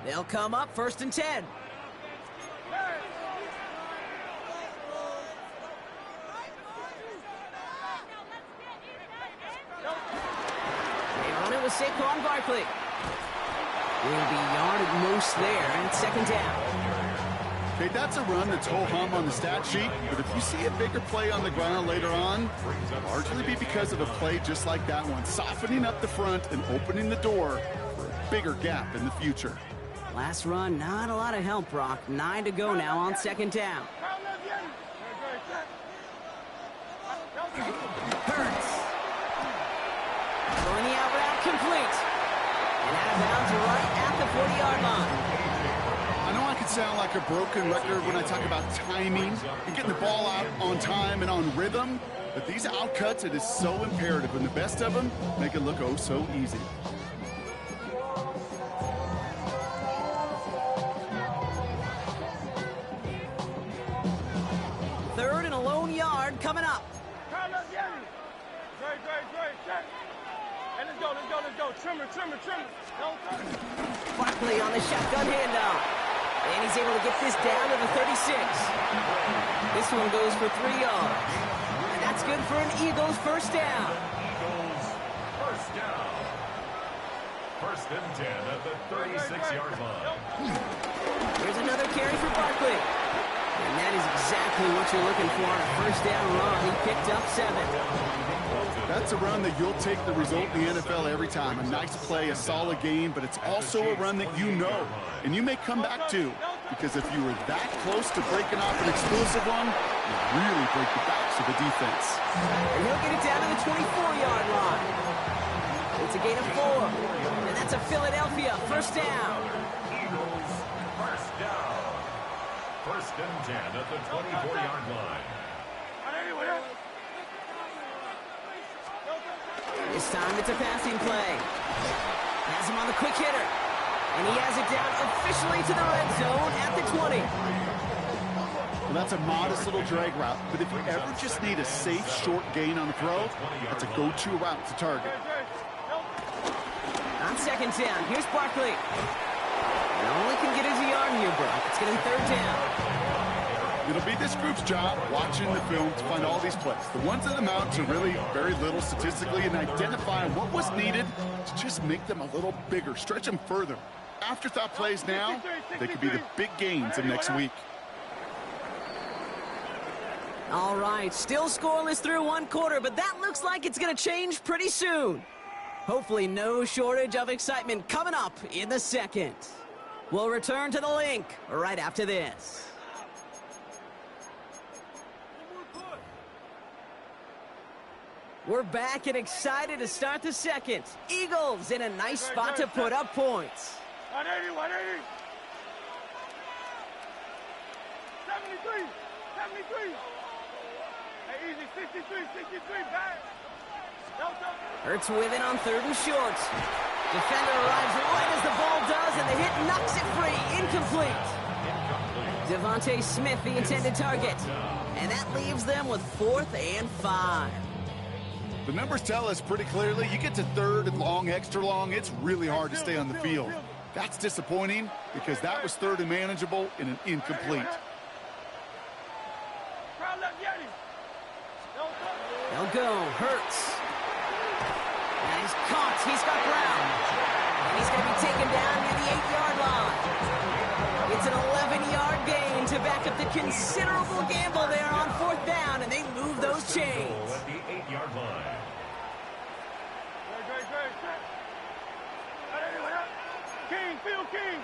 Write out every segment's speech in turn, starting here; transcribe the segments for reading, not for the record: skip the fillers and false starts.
They'll come up 1st and 10. They run it with Saquon Barkley. Will be yard at most there, and it's 2nd down. Okay, that's a run that's ho-hum on the stat sheet, but if you see a bigger play on the ground later on, it'll largely be because of a play just like that one, softening up the front and opening the door for a bigger gap in the future. Last run, not a lot of help, Brock. 9 to go now on 2nd down. Hurts. Throwing the out route complete. And out of bounds right at the 40-yard line. I know I can sound like a broken record when I talk about timing and getting the ball out on time and on rhythm, but these outcuts, it is so imperative, and the best of them make it look oh so easy. Third and a lone yard coming up. Let's go. Trimmer. Barkley on the shotgun handoff. And he's able to get this down to the 36. This one goes for 3 yards. And that's good for an Eagles 1st down. Eagles 1st down. 1st and 10 at the 36-yard line. Here's another carry for Barkley. And that is exactly what you're looking for on a 1st down run. He picked up 7. That's a run that you'll take the result in the NFL every time. A nice play, a solid game, but it's also a run that you know, and you may come back to, because if you were that close to breaking off an explosive one, you really break the backs of the defense. And he'll get it down to the 24-yard line. It's a gain of 4, and that's a Philadelphia 1st down. Eagles 1st down. 1st and 10 at the 24-yard line. This time it's a passing play. Has him on the quick hitter. And he has it down officially to the red zone at the 20. Well, that's a modest little drag route, but if you ever just need a safe, short gain on the throw, that's a go-to route to target. On 2nd down, here's Barkley. And all he can get is a yard here, Brock. It's getting 3rd down. It'll be this group's job watching the film to find all these plays. The ones that amount to really very little statistically, and identify what was needed to just make them a little bigger, stretch them further. Afterthought plays now, they could be the big gains of next week. All right, still scoreless through 1 quarter, but that looks like it's going to change pretty soon. Hopefully no shortage of excitement coming up in the 2nd. We'll return to the link right after this. We're back and excited to start the 2nd. Eagles in a nice spot to put up points. 180. 73. Hey, easy. 63. Back. Hurts with it on 3rd and short. Defender arrives right as the ball does, and the hit knocks it free. Incomplete. Devontae Smith, the intended target. And that leaves them with 4th and 5. The numbers tell us pretty clearly, you get to 3rd and long, extra long, it's really hard to stay on the field. That's disappointing because that was 3rd and manageable in an incomplete. They'll go. Hurts. And he's caught. He's got ground. And he's going to be taken down near the 8-yard line. It's an 11-yard gain to back up the considerable gamble there on 4th down, and they move those chains. At the 8-yard line. Phil King.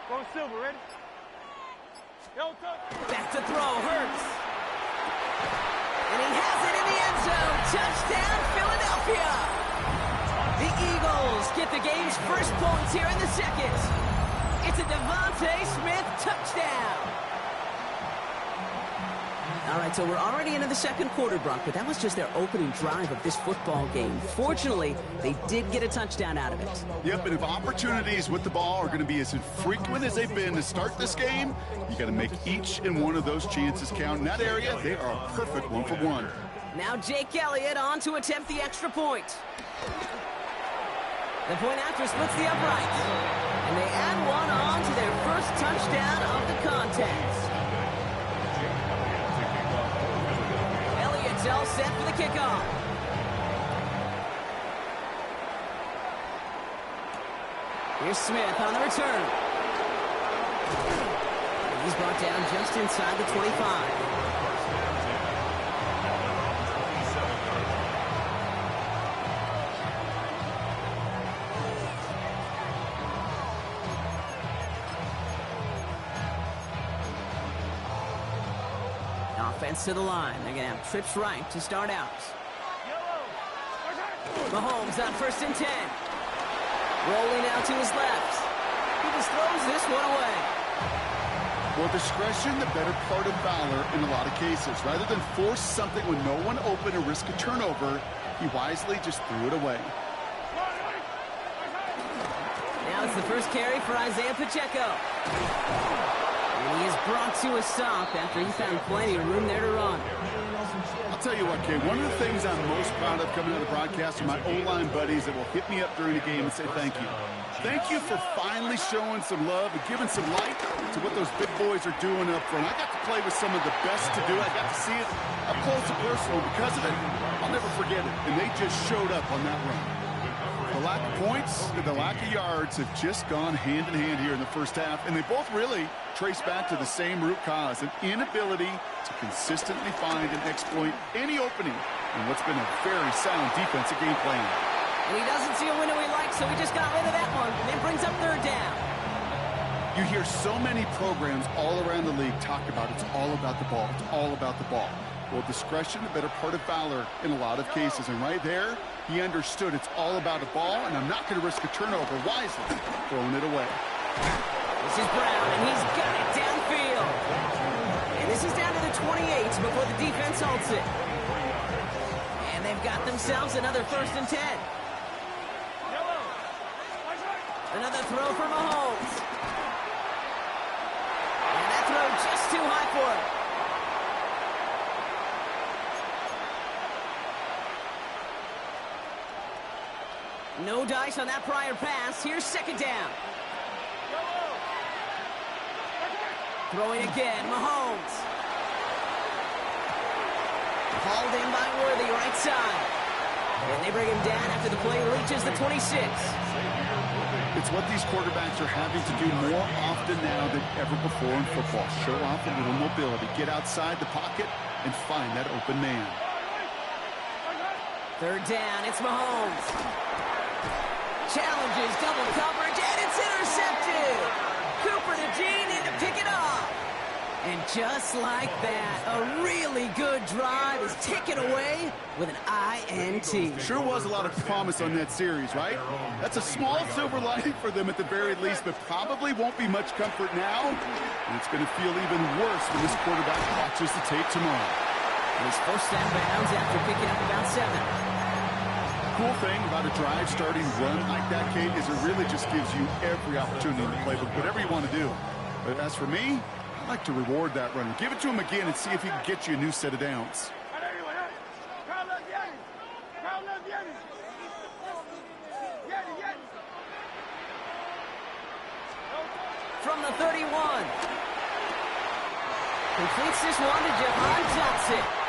Going Silver, ready? Back to throw, Hurts. And he has it in the end zone. Touchdown, Philadelphia. The Eagles get the game's first points here in the 2nd. It's a Devontae Smith touchdown. All right, so we're already into the 2nd quarter, Brock, but that was just their opening drive of this football game. Fortunately, they did get a touchdown out of it. Yep, and if opportunities with the ball are going to be as infrequent as they've been to start this game, you got to make each and one of those chances count. In that area, they are a perfect 1-for-1. Now Jake Elliott on to attempt the extra point. The point after splits the uprights. And they add one on to their first touchdown of the contest. Elliott's all set for the kickoff. Here's Smith on the return. He's brought down just inside the 25. Offense to the line. They're going to have trips right to start out. Mahomes on 1st and 10. Rolling out to his left. He just throws this one away. Well, discretion, the better part of valor in a lot of cases. Rather than force something when no one open or risk a turnover, he wisely just threw it away. Now it's the first carry for Isaiah Pacheco. And he is brought to a stop after he found plenty of room there to run. I'll tell you what, Kay, one of the things I'm most proud of coming out of the broadcast are my O-line buddies that will hit me up during the game and say thank you. Thank you for finally showing some love and giving some light to what those big boys are doing up front. I got to play with some of the best to do it. I got to see it up close and personal. Because of it, I'll never forget it. And they just showed up on that run. The lack of points and the lack of yards have just gone hand in hand here in the first half, and they both really trace back to the same root cause, an inability to consistently find and exploit any opening in what's been a very sound defensive game plan. And he doesn't see a window he likes, so he just got rid of that one, and then brings up 3rd down. You hear so many programs all around the league talk about it's all about the ball, it's all about the ball. Well, discretion, the better part of valor in a lot of cases. And right there, he understood it's all about the ball, and I'm not going to risk a turnover wisely, throwing it away. This is Brown, and he's got it downfield. And this is down to the 28 before the defense halts it. And they've got themselves another 1st and 10. Another throw for Mahomes. And that throw just too high for him. No dice on that prior pass. Here's 2nd down. Throwing again, Mahomes. Hauled in by Worthy, right side. And they bring him down after the play reaches the 26. It's what these quarterbacks are having to do more often now than ever before in football. Show off a little mobility. Get outside the pocket and find that open man. 3rd down, it's Mahomes. Challenges, double coverage, and it's intercepted. Cooper to Gene in to pick it off. And just like that, a really good drive is taken away with an INT. Sure was a lot of promise on that series, right? That's a small silver lining for them at the very least, but probably won't be much comfort now. And it's going to feel even worse when this quarterback watches the tape tomorrow. And his first out bounds after picking up about 7. Cool thing about a drive starting run like that, Kate, is it really just gives you every opportunity in the playbook, whatever you want to do. But as for me, I like to reward that runner. Give it to him again and see if he can get you a new set of downs. From the 31. Completes this one to Jahan Johnson.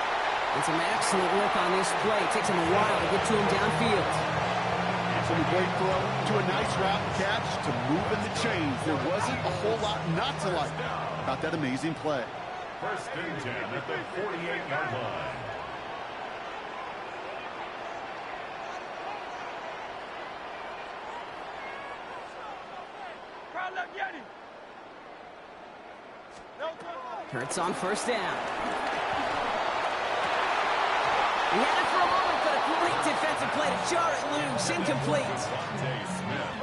And some excellent work on this play. It takes him a while to get to him downfield. From a great throw to a nice route catch to moving the chains. There wasn't a whole lot not to like about that amazing play. 1st and 10 at the 48-yard line. Hurts on 1st down. He had it for a moment, but a great defensive play to jar it loose. Incomplete.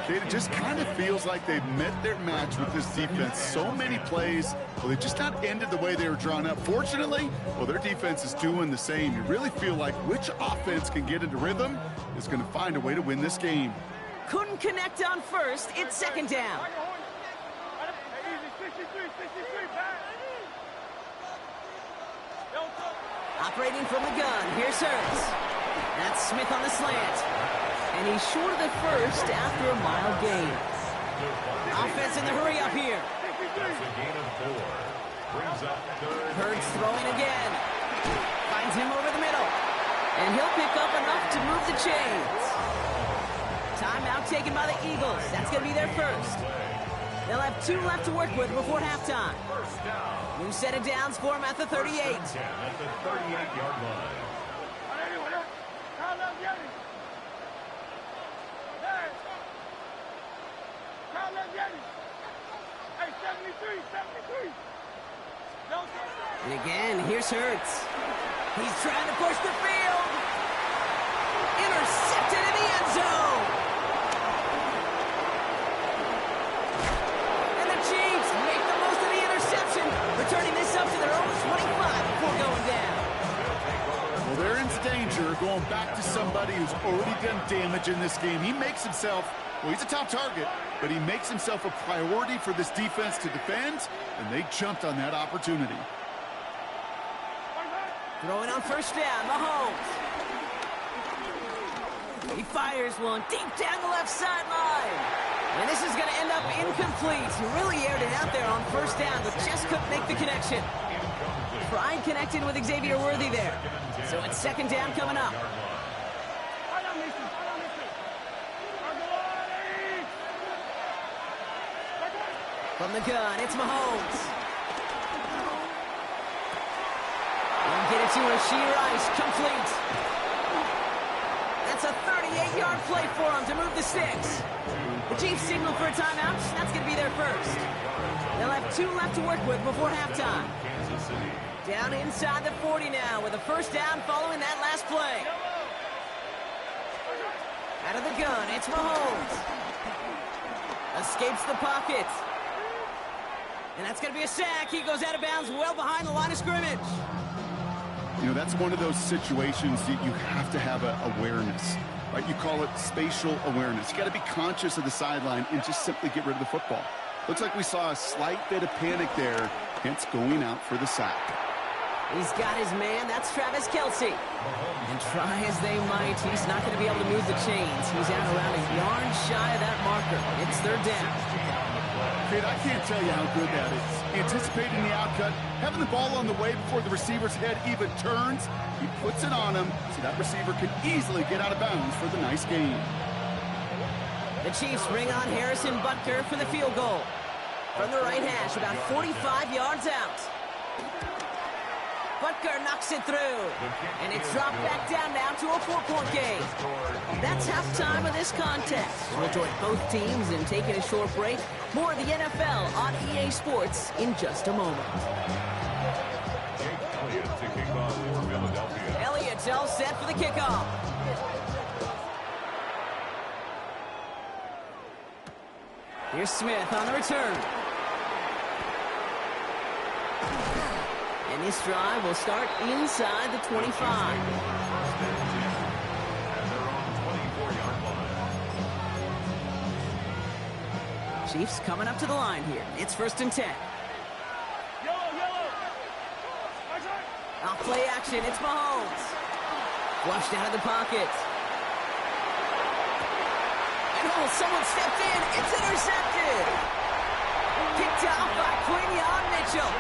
It just kind of feels like they've met their match with this defense. So many plays, well, they just not ended the way they were drawn up. Fortunately, well, their defense is doing the same. You really feel like which offense can get into rhythm is going to find a way to win this game. Couldn't connect on 1st. It's 2nd down. Operating from the gun, here's Hurts. That's Smith on the slant. And he's short of the first after a mile gain. Offense in the hurry up here. That's a gain of 4. Brings up third. Hurts throwing again. Finds him over the middle. And he'll pick up enough to move the chains. Timeout taken by the Eagles. That's going to be their first. They'll have 2 left to work with before halftime. First down. New set of downs for him at the 38. At the 38-yard line. Hey, 73, 73. And again, here's Hurts. He's trying to push the field. Intercepted in the end zone. And the Chiefs make the most of the interception, returning this up to their own 25 before going down. Well, they're in danger going back to somebody who's already done damage in this game. He makes himself, well, he's a top target, but he makes himself a priority for this defense to defend, and they jumped on that opportunity. Throwing on first down, Mahomes. He fires one deep down the left sideline. And this is going to end up incomplete. He really aired it out there on first down, but just couldn't make the connection. Pride connected with Xavier Worthy there. So it's second down coming up. From the gun, it's Mahomes. And get it to Rashee Rice, complete. That's a 38-yard play for him to move the sticks. The Chiefs signal for a timeout. That's going to be their first. They'll have 2 left to work with before halftime. Down inside the 40 now with a first down following that last play. Out of the gun, it's Mahomes. Escapes the pocket. And that's going to be a sack. He goes out of bounds well behind the line of scrimmage. You know, that's one of those situations that you have to have awareness, right? You call it spatial awareness. You got to be conscious of the sideline and just simply get rid of the football. Looks like we saw a slight bit of panic there, hence going out for the sack. He's got his man. That's Travis Kelce. And try as they might, he's not going to be able to move the chains. He's out around a yard shy of that marker. It's third down. Kid, I can't tell you how good that is. Anticipating the outcut, having the ball on the way before the receiver's head even turns, he puts it on him so that receiver can easily get out of bounds for the nice gain. The Chiefs bring on Harrison Butker for the field goal. From the right hash, about 45 yards out. Butker knocks it through. And it's dropped back down now to a 4-point game. That's halftime of this contest. We'll join both teams in taking a short break. More of the NFL on EA Sports in just a moment. Elliott's all set for the kickoff. Here's Smith on the return. And this drive will start inside the 25. Chiefs coming up to the line here. It's 1st and 10. Off play action, it's Mahomes. Flushed out of the pocket. And oh, someone stepped in. It's intercepted. Picked out by Quinion Mitchell.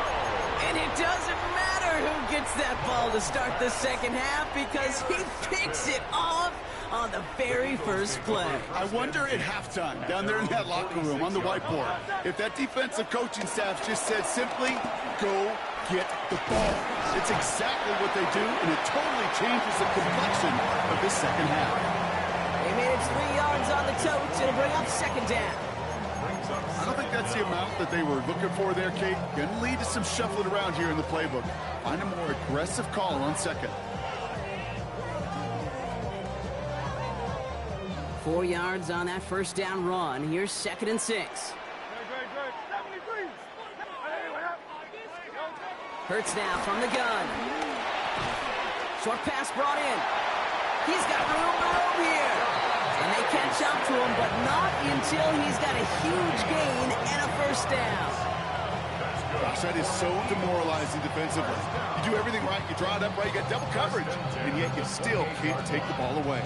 And it doesn't matter who gets that ball to start the second half because he picks it off on the very first play. I wonder at halftime, down there in that locker room on the whiteboard, if that defensive coaching staff just said simply, go get the ball. It's exactly what they do, and it totally changes the complexion of this second half. They made it 3 yards on the tote. It'll bring up second down. I don't think that's the amount that they were looking for there, Kate. Going to lead to some shuffling around here in the playbook. Find a more aggressive call on second. 4 yards on that first down run. Here's 2nd and 6. Hurts now from the gun. Short pass brought in. He's got room to roam here. And they catch up to him, but not until he's got a huge gain and a first down. Gosh, that is so demoralizing defensively. You do everything right, you draw it up right, you got double coverage, and yet you still can't take the ball away.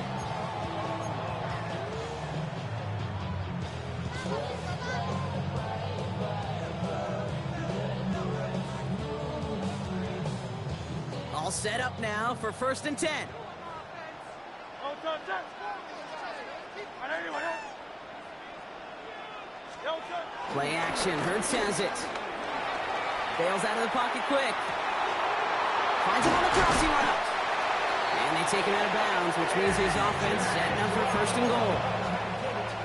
All set up now for 1st and 10. Play action. Hurts has it. Bails out of the pocket quick. Finds him on the crossing route. And they take him out of bounds, which means his offense setting up for 1st and goal.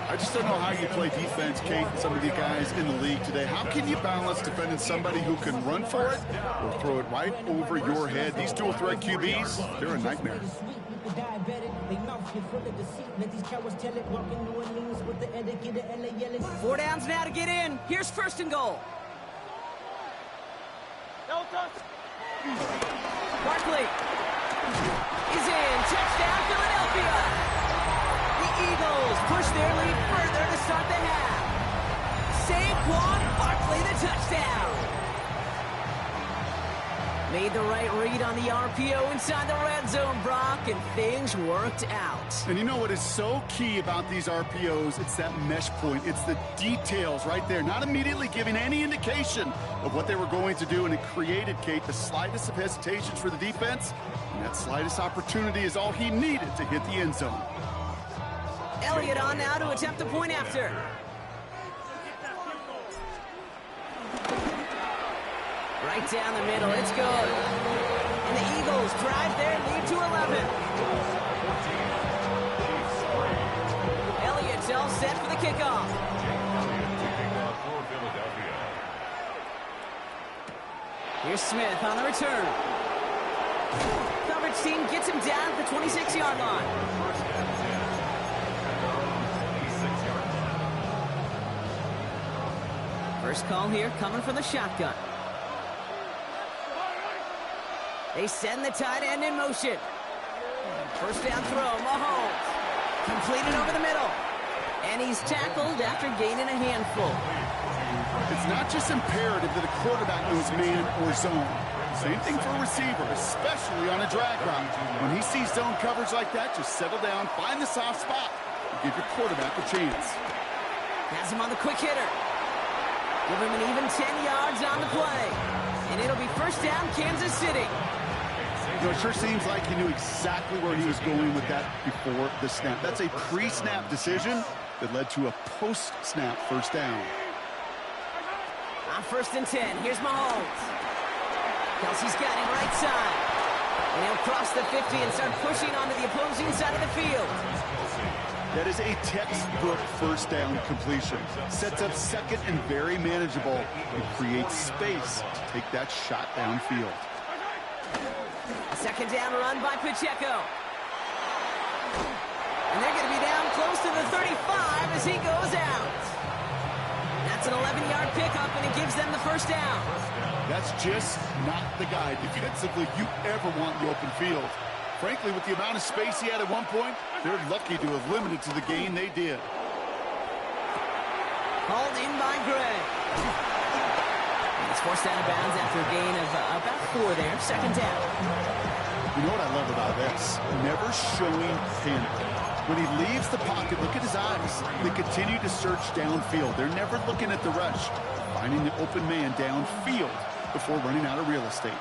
I just don't know how you play defense, Kate, and some of the guys in the league today. How can you balance defending somebody who can run for it or throw it right over your head? These dual threat QBs, they're a nightmare. 4 downs now to get in. Here's 1st and goal. Barkley is in. Touchdown, Philadelphia. The Eagles push their lead further to start the half. Saquon Barkley, the touchdown. Made the right read on the RPO inside the red zone, Brock, and things worked out. And you know what is so key about these RPOs? It's that mesh point. It's the details right there. Not immediately giving any indication of what they were going to do, and it created, Kate, the slightest of hesitations for the defense. And that slightest opportunity is all he needed to hit the end zone. Elliott on now to attempt the point after. Right down the middle, it's good. And the Eagles drive their lead to 11. Elliott's all set for the kickoff. Here's Smith on the return. Coverage team gets him down at the 26-yard line. First call here coming from the shotgun. They send the tight end in motion. First down throw, Mahomes. Completed over the middle. And he's tackled after gaining a handful. It's not just imperative that a quarterback knows man or zone. Same thing for a receiver, especially on a drag route. When he sees zone coverage like that, just settle down, find the soft spot, and give your quarterback a chance. Has him on the quick hitter. Give him an even 10 yards on the play. And it'll be 1st down, Kansas City. You know, it sure seems like he knew exactly where he was going with that before the snap. That's a pre-snap decision that led to a post-snap 1st down. On 1st and 10, here's Mahomes. Kelsey's got him right side. And he'll cross the 50 and start pushing onto the opposing side of the field. That is a textbook 1st down completion. Sets up 2nd and very manageable and creates space to take that shot downfield. 2nd down run by Pacheco. And they're going to be down close to the 35 as he goes out. That's an 11-yard pickup, and it gives them the 1st down. That's just not the guy defensively you ever want in the open field. Frankly, with the amount of space he had at one point, they're lucky to have limited to the gain they did. Hauled in by Gray. He's forced out of bounds after a gain of about 4 there. 2nd down. You know what I love about this? Never showing panic. When he leaves the pocket, look at his eyes. They continue to search downfield. They're never looking at the rush. Finding the open man downfield before running out of real estate.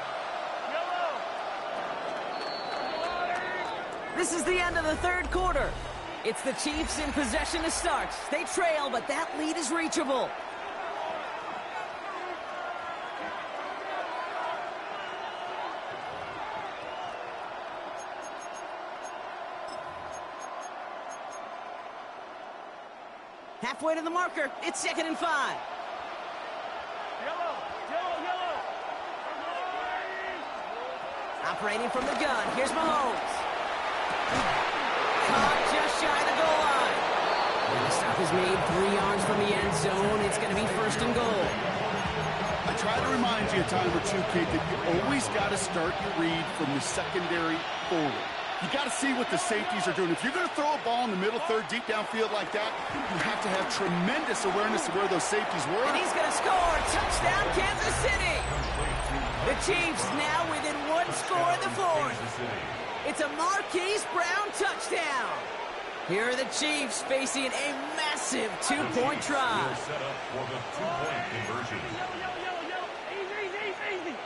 This is the end of the 3rd quarter. It's the Chiefs in possession to start. They trail, but that lead is reachable. Halfway to the marker. It's 2nd and 5. Operating from the gun. Here's Mahomes. Caught just shy of the goal line. And the stop is made 3 yards from the end zone. It's going to be 1st and goal. I try to remind you a time or two, Kate, that you always got to start your read from the secondary forward. You got to see what the safeties are doing. If you're going to throw a ball in the middle third, deep downfield like that, you have to have tremendous awareness of where those safeties were. And he's going to score. Touchdown, Kansas City. The Chiefs now within 1 score in the 4th. It's a Marquise Brown touchdown. Here are the Chiefs facing a massive 2-point try. Set up for the 2-point conversion. Easy. Hey, 15.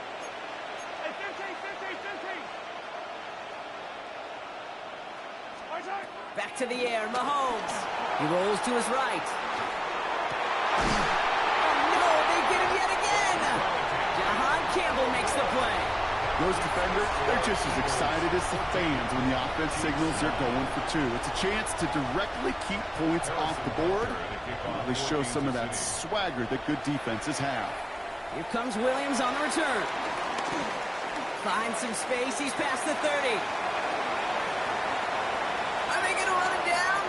back to the air. Mahomes. He rolls to his right. Oh, no, they get him yet again. Jahan Campbell makes the play. Those defenders, they're just as excited as the fans when the offense signals they're going for two. It's a chance to directly keep points off the board. They show some of that swagger that good defenses have. Here comes Williams on the return. Finds some space. He's past the 30. Are they going to run him down?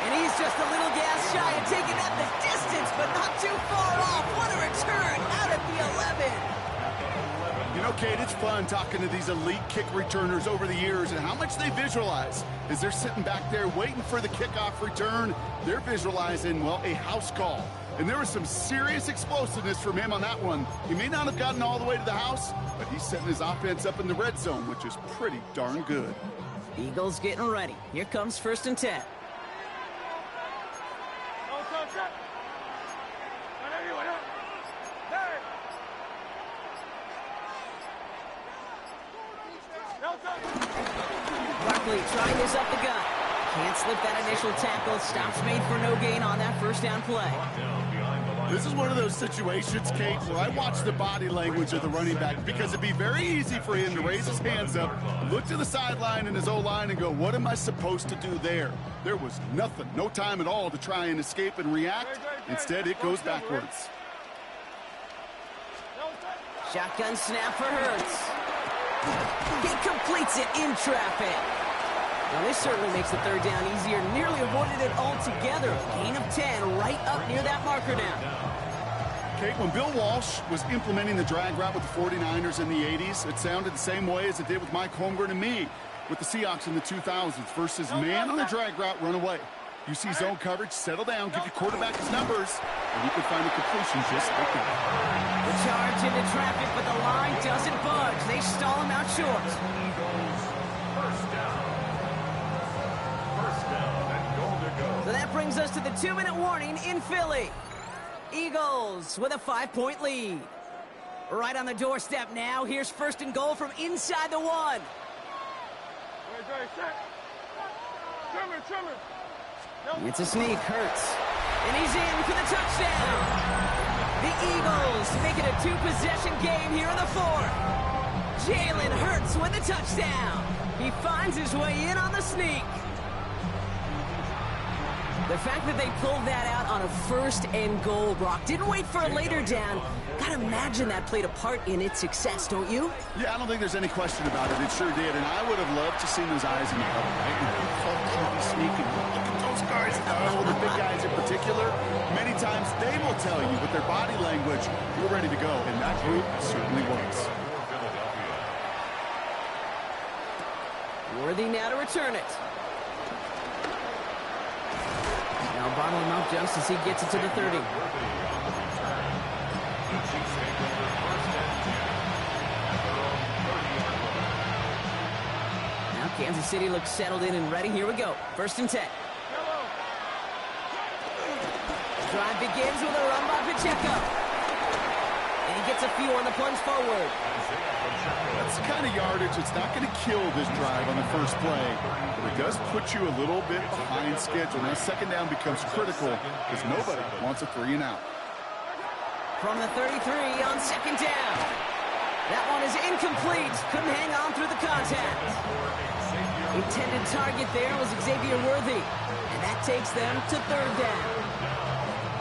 And he's just a little gas shy of taking that the distance, but not too far off. What a return out at the 11. You know, Kate, it's fun talking to these elite kick returners over the years and how much they visualize. As they're sitting back there waiting for the kickoff return, they're visualizing, well, a house call. And there was some serious explosiveness from him on that one. He may not have gotten all the way to the house, but he's setting his offense up in the red zone, which is pretty darn good. Eagles getting ready. Here comes 1st and 10. Barkley trying this up the gut. Can't slip that initial tackle. Stops made for no gain on that first down play. This is one of those situations, Kate, where I watch the body language of the running back because it'd be very easy for him to raise his hands up, look to the sideline in his O-line and go, what am I supposed to do there? There was nothing, no time at all to try and escape and react. Instead, it goes backwards. Shotgun snap for Hurts. He completes it in traffic. Well, this certainly makes the third down easier. Nearly avoided it altogether. Gain of 10 right up near that marker now. Kate, when Bill Walsh was implementing the drag route with the 49ers in the 80s, it sounded the same way as it did with Mike Holmgren and me with the Seahawks in the 2000s versus man on the drag route, run away. You see zone coverage, settle down, give your quarterback his numbers, and he could find a completion just like that. The charge into traffic, but the line doesn't budge. They stall him out short. First down. First down and goal to go. So that brings us to the 2-minute warning in Philly. Eagles with a 5-point lead. Right on the doorstep now. Here's 1st and goal from inside the 1. It's a sneak, Hurts. And he's in for the touchdown. The Eagles make it a 2-possession game here in the 4th. Jalen Hurts with a touchdown. He finds his way in on the sneak. The fact that they pulled that out on a 1st and goal, Brock, didn't wait for a later down. Gotta imagine that played a part in its success, don't you? Yeah, I don't think there's any question about it. It sure did. And I would have loved to see those eyes in the huddle, right? Sneaking. Look at those guys. Oh, the big guys in particular. Many times they will tell you with their body language, we're ready to go. And that group certainly was. Worthy now to return it. Now bottle him up just as he gets it to the 30. Now Kansas City looks settled in and ready. Here we go. 1st and 10. Drive begins with a run by Pacheco. And he gets a few on the plunge forward. That's the kind of yardage that's not going to kill this drive on the first play, but it does put you a little bit behind schedule. Now, 2nd down becomes critical because nobody wants a 3 and out. From the 33 on 2nd down. That one is incomplete. Couldn't hang on through the contact. Intended target there was Xavier Worthy, and that takes them to 3rd down.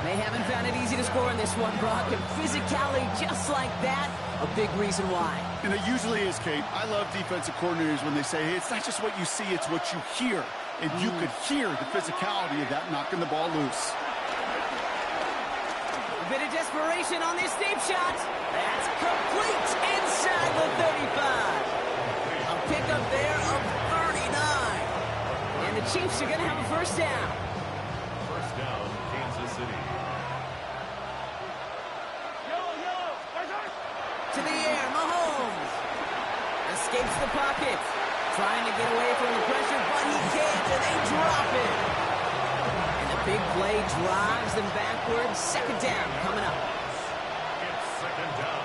They haven't found it easy to score in this one, Brock, and physicality just like that, a big reason why. And it usually is, Kate. I love defensive coordinators when they say, hey, it's not just what you see, it's what you hear. And you could hear the physicality of that knocking the ball loose. A bit of desperation on this deep shot. That's complete inside the 35. A pickup there of 39. And the Chiefs are going to have a 1st down. First down, Kansas City. To the air, Mahomes. Escapes the pocket. Trying to get away from the pressure, but he can't, and they drop it. And the big play drives them backwards. 2nd down coming up. It's 2nd down.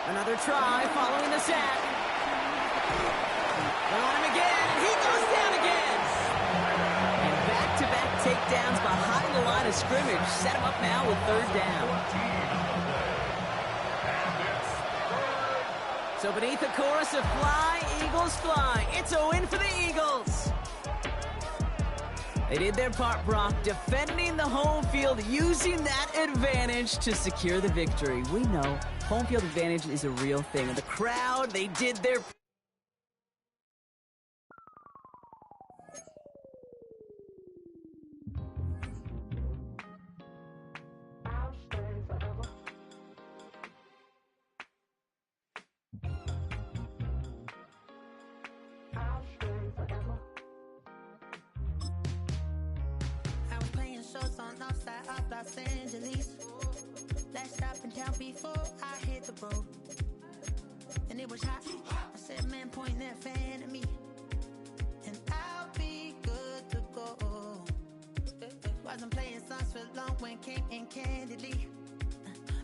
Another try following the sack. They're on him again, and he goes down again. And back-to-back takedowns behind the line of scrimmage set him up now with third down. So beneath the chorus of Fly, Eagles Fly, it's a win for the Eagles. They did their part, Brock, defending the home field, using that advantage to secure the victory. We know home field advantage is a real thing. And the crowd, they did their... Los Angeles. Last stop in town before I hit the road. And it was hot. I said, man, point that fan at me. And I'll be good to go. Wasn't playing songs for long when came in candidly.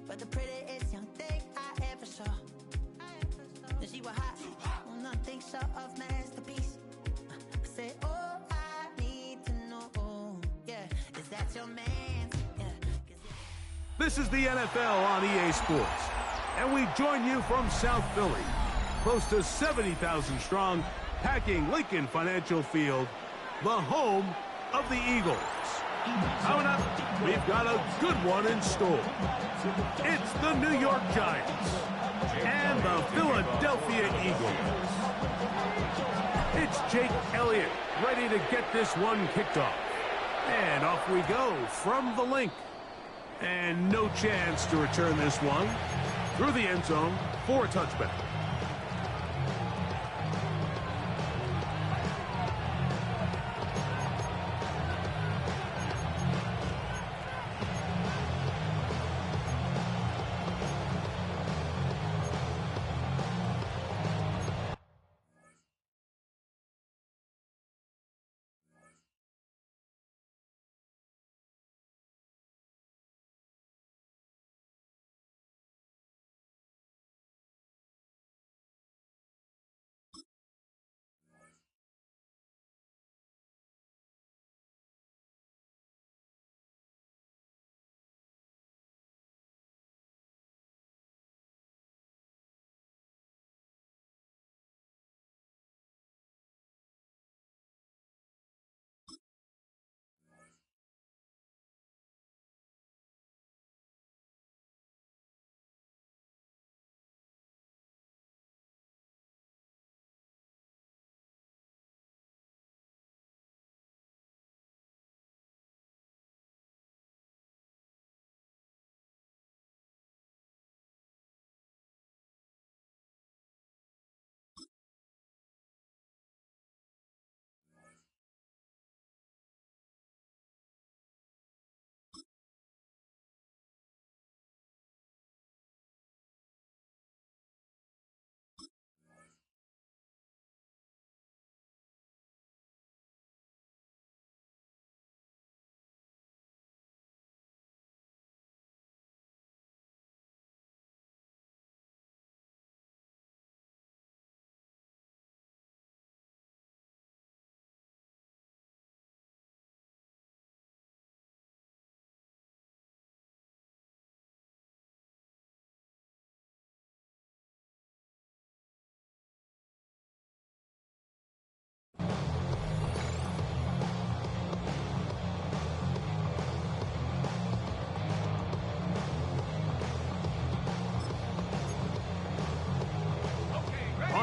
But the prettiest young thing I ever saw. And she was hot. Well, nothing short of masterpiece. I said, oh, I need to know. Yeah, is that your man? This is the NFL on EA Sports, and we join you from South Philly, close to 70,000 strong, packing Lincoln Financial Field, the home of the Eagles. Coming up, we've got a good one in store. It's the New York Giants and the Philadelphia Eagles. It's Jake Elliott ready to get this one kicked off. And off we go from the link. And no chance to return this one through the end zone for a touchback.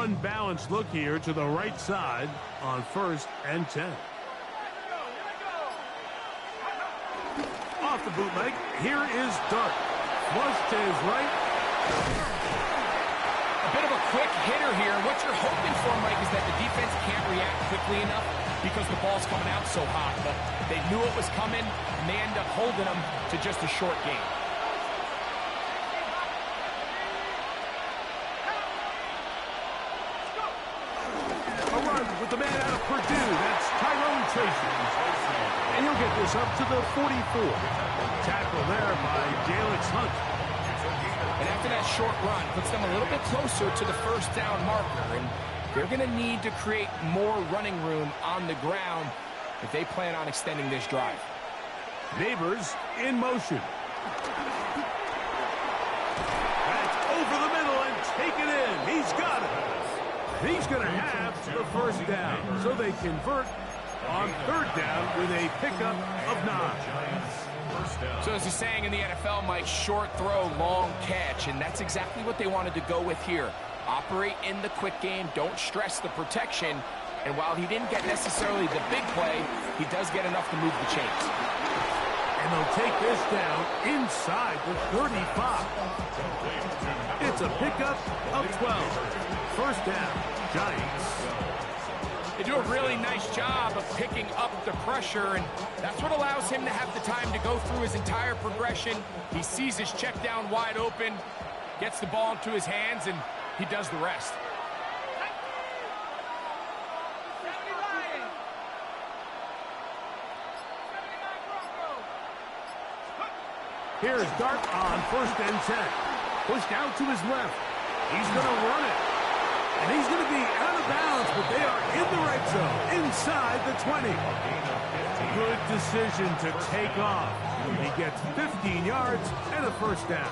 Unbalanced look here to the right side on 1st and 10. Off the bootleg, here is Dart. Flush to his right. A bit of a quick hitter here. What you're hoping for, Mike, is that the defense can't react quickly enough because the ball's coming out so hot. But they knew it was coming, and they end up holding them to just a short game. With the man out of Purdue, that's Tyrone Tracy. And he'll get this up to the 44. Tackle there by Jalix Hunt. And after that short run, puts them a little bit closer to the first down marker. And They're going to need to create more running room on the ground if they plan on extending this drive. Neighbors in motion. That's over the middle and taken in. He's got it. He's going to have the first down. So they convert on third down with a pickup of 9. So as he's saying in the NFL, Mike, short throw, long catch, and that's exactly what they wanted to go with here. Operate in the quick game, don't stress the protection, and while he didn't get necessarily the big play, he does get enough to move the chains. And they'll take this down inside the 35. It's a pickup of 12. First down, Giants. They do a really nice job of picking up the pressure, and that's what allows him to have the time to go through his entire progression. He sees his check down wide open, gets the ball into his hands, and he does the rest. Here's Dart on 1st and 10. Pushed out to his left. He's going to run it. And he's going to be out of bounds, but they are in the right zone, inside the 20. Good decision to take off. He gets 15 yards and a first down.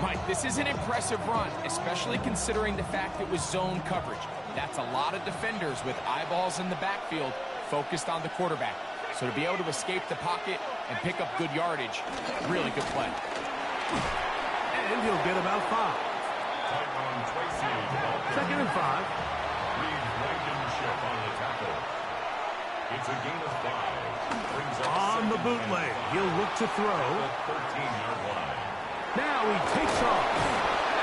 Mike, this is an impressive run, especially considering the fact it was zone coverage. That's a lot of defenders with eyeballs in the backfield focused on the quarterback. So to be able to escape the pocket and pick up good yardage, really good play. And he'll get about 5. Second and 5. It's a gain of 5. On the bootleg, he'll look to throw. 13-yard line. Now he takes off.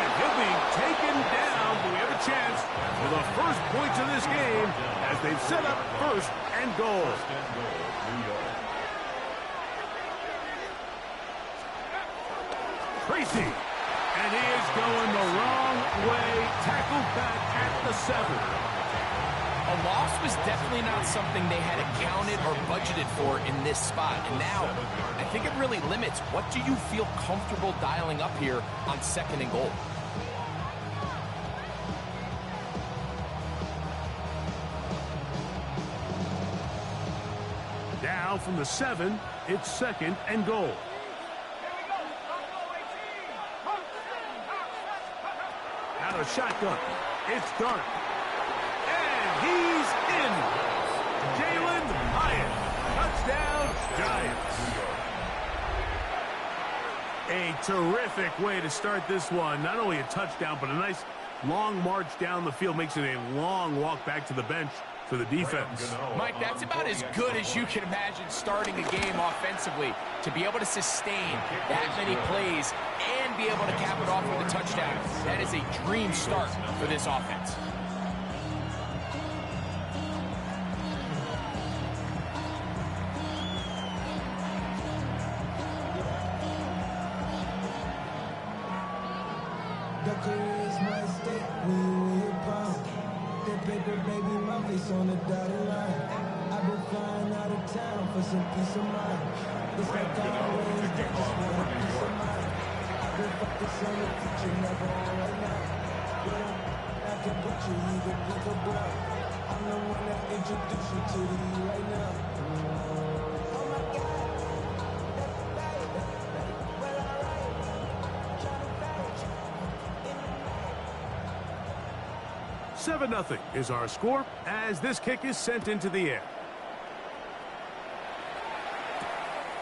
And he'll be taken down. But we have a chance for the first points of this game as they've set up 1st and goal. New York. Tracy. And he is going the wrong way. Tackled back at the 7. A loss was definitely not something they had accounted or budgeted for in this spot. And now, I think it really limits what do you feel comfortable dialing up here on 2nd and goal. Now from the 7, it's 2nd and goal. Out of shotgun. It's Dart. And he's in. Jalen Hyatt. Touchdown, Giants. A terrific way to start this one. Not only a touchdown, but a nice long march down the field. Makes it a long walk back to the bench for the defense. Mike, that's about as good as you can imagine starting a game offensively. To be able to sustain that many plays and be able to cap it off with a touchdown, that is a dream start for this offense. The career is my stake when you proud. That paper, baby, my face on the dotted line. I've been flying out of town for some peace of mind. It's like always, they just want a piece of mind. I've been focused on the future, never on right now. I can put you, you can pick a block. I'm the one that introduced you to you right now. Oh my God. 7-0 is our score as this kick is sent into the air.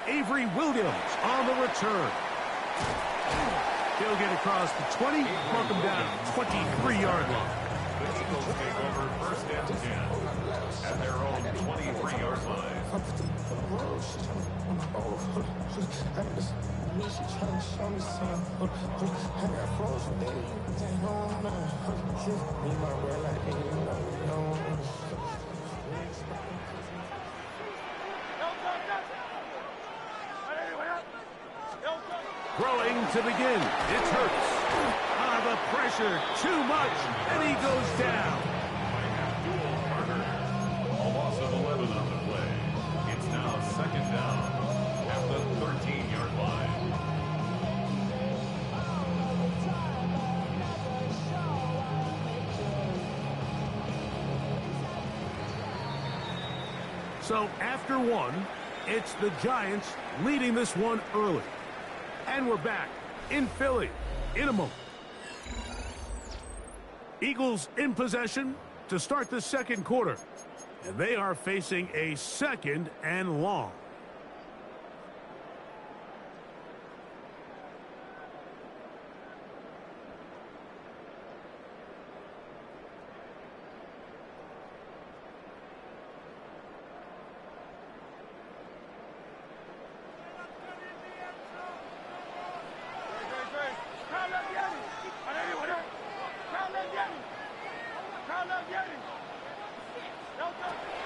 Avery Williams on the return. He'll get across the 20, mark him down 23-yard line. The Eagles take over 1st and 10 at their own 23-yard line. Throwing to begin. It's Hurts. The pressure too much, and he goes down. A loss of 11 on the play. It's now 2nd down at the 13-yard line. So after one, it's the Giants leading this one early. And we're back in Philly in a moment. Eagles in possession to start the second quarter. And they are facing a 2nd and long.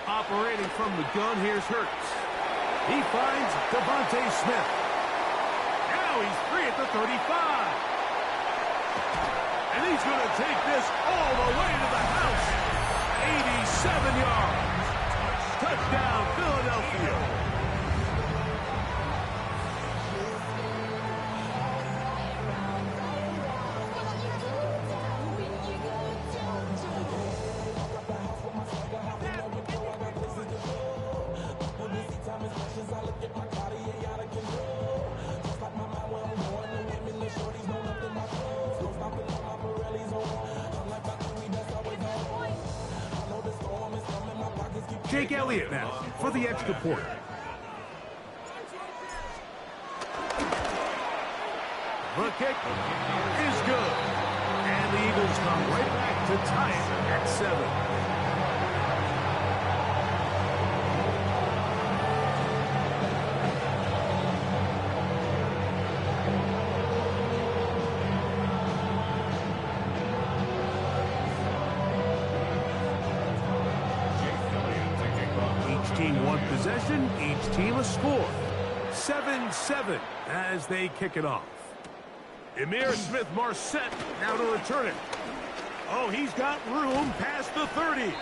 Operating from the gun, here's Hurts. He finds Devontae Smith. Now he's free at the 35. And he's going to take this all the way to the house. 87 yards. Touchdown, Philadelphia. Jake Elliott now for the extra point. The kick is good. And the Eagles come right back to tie it at 7. One possession, each team a score. 7-7 as they kick it off. Emir Smith-Marset now to return it. Oh, he's got room past the 30.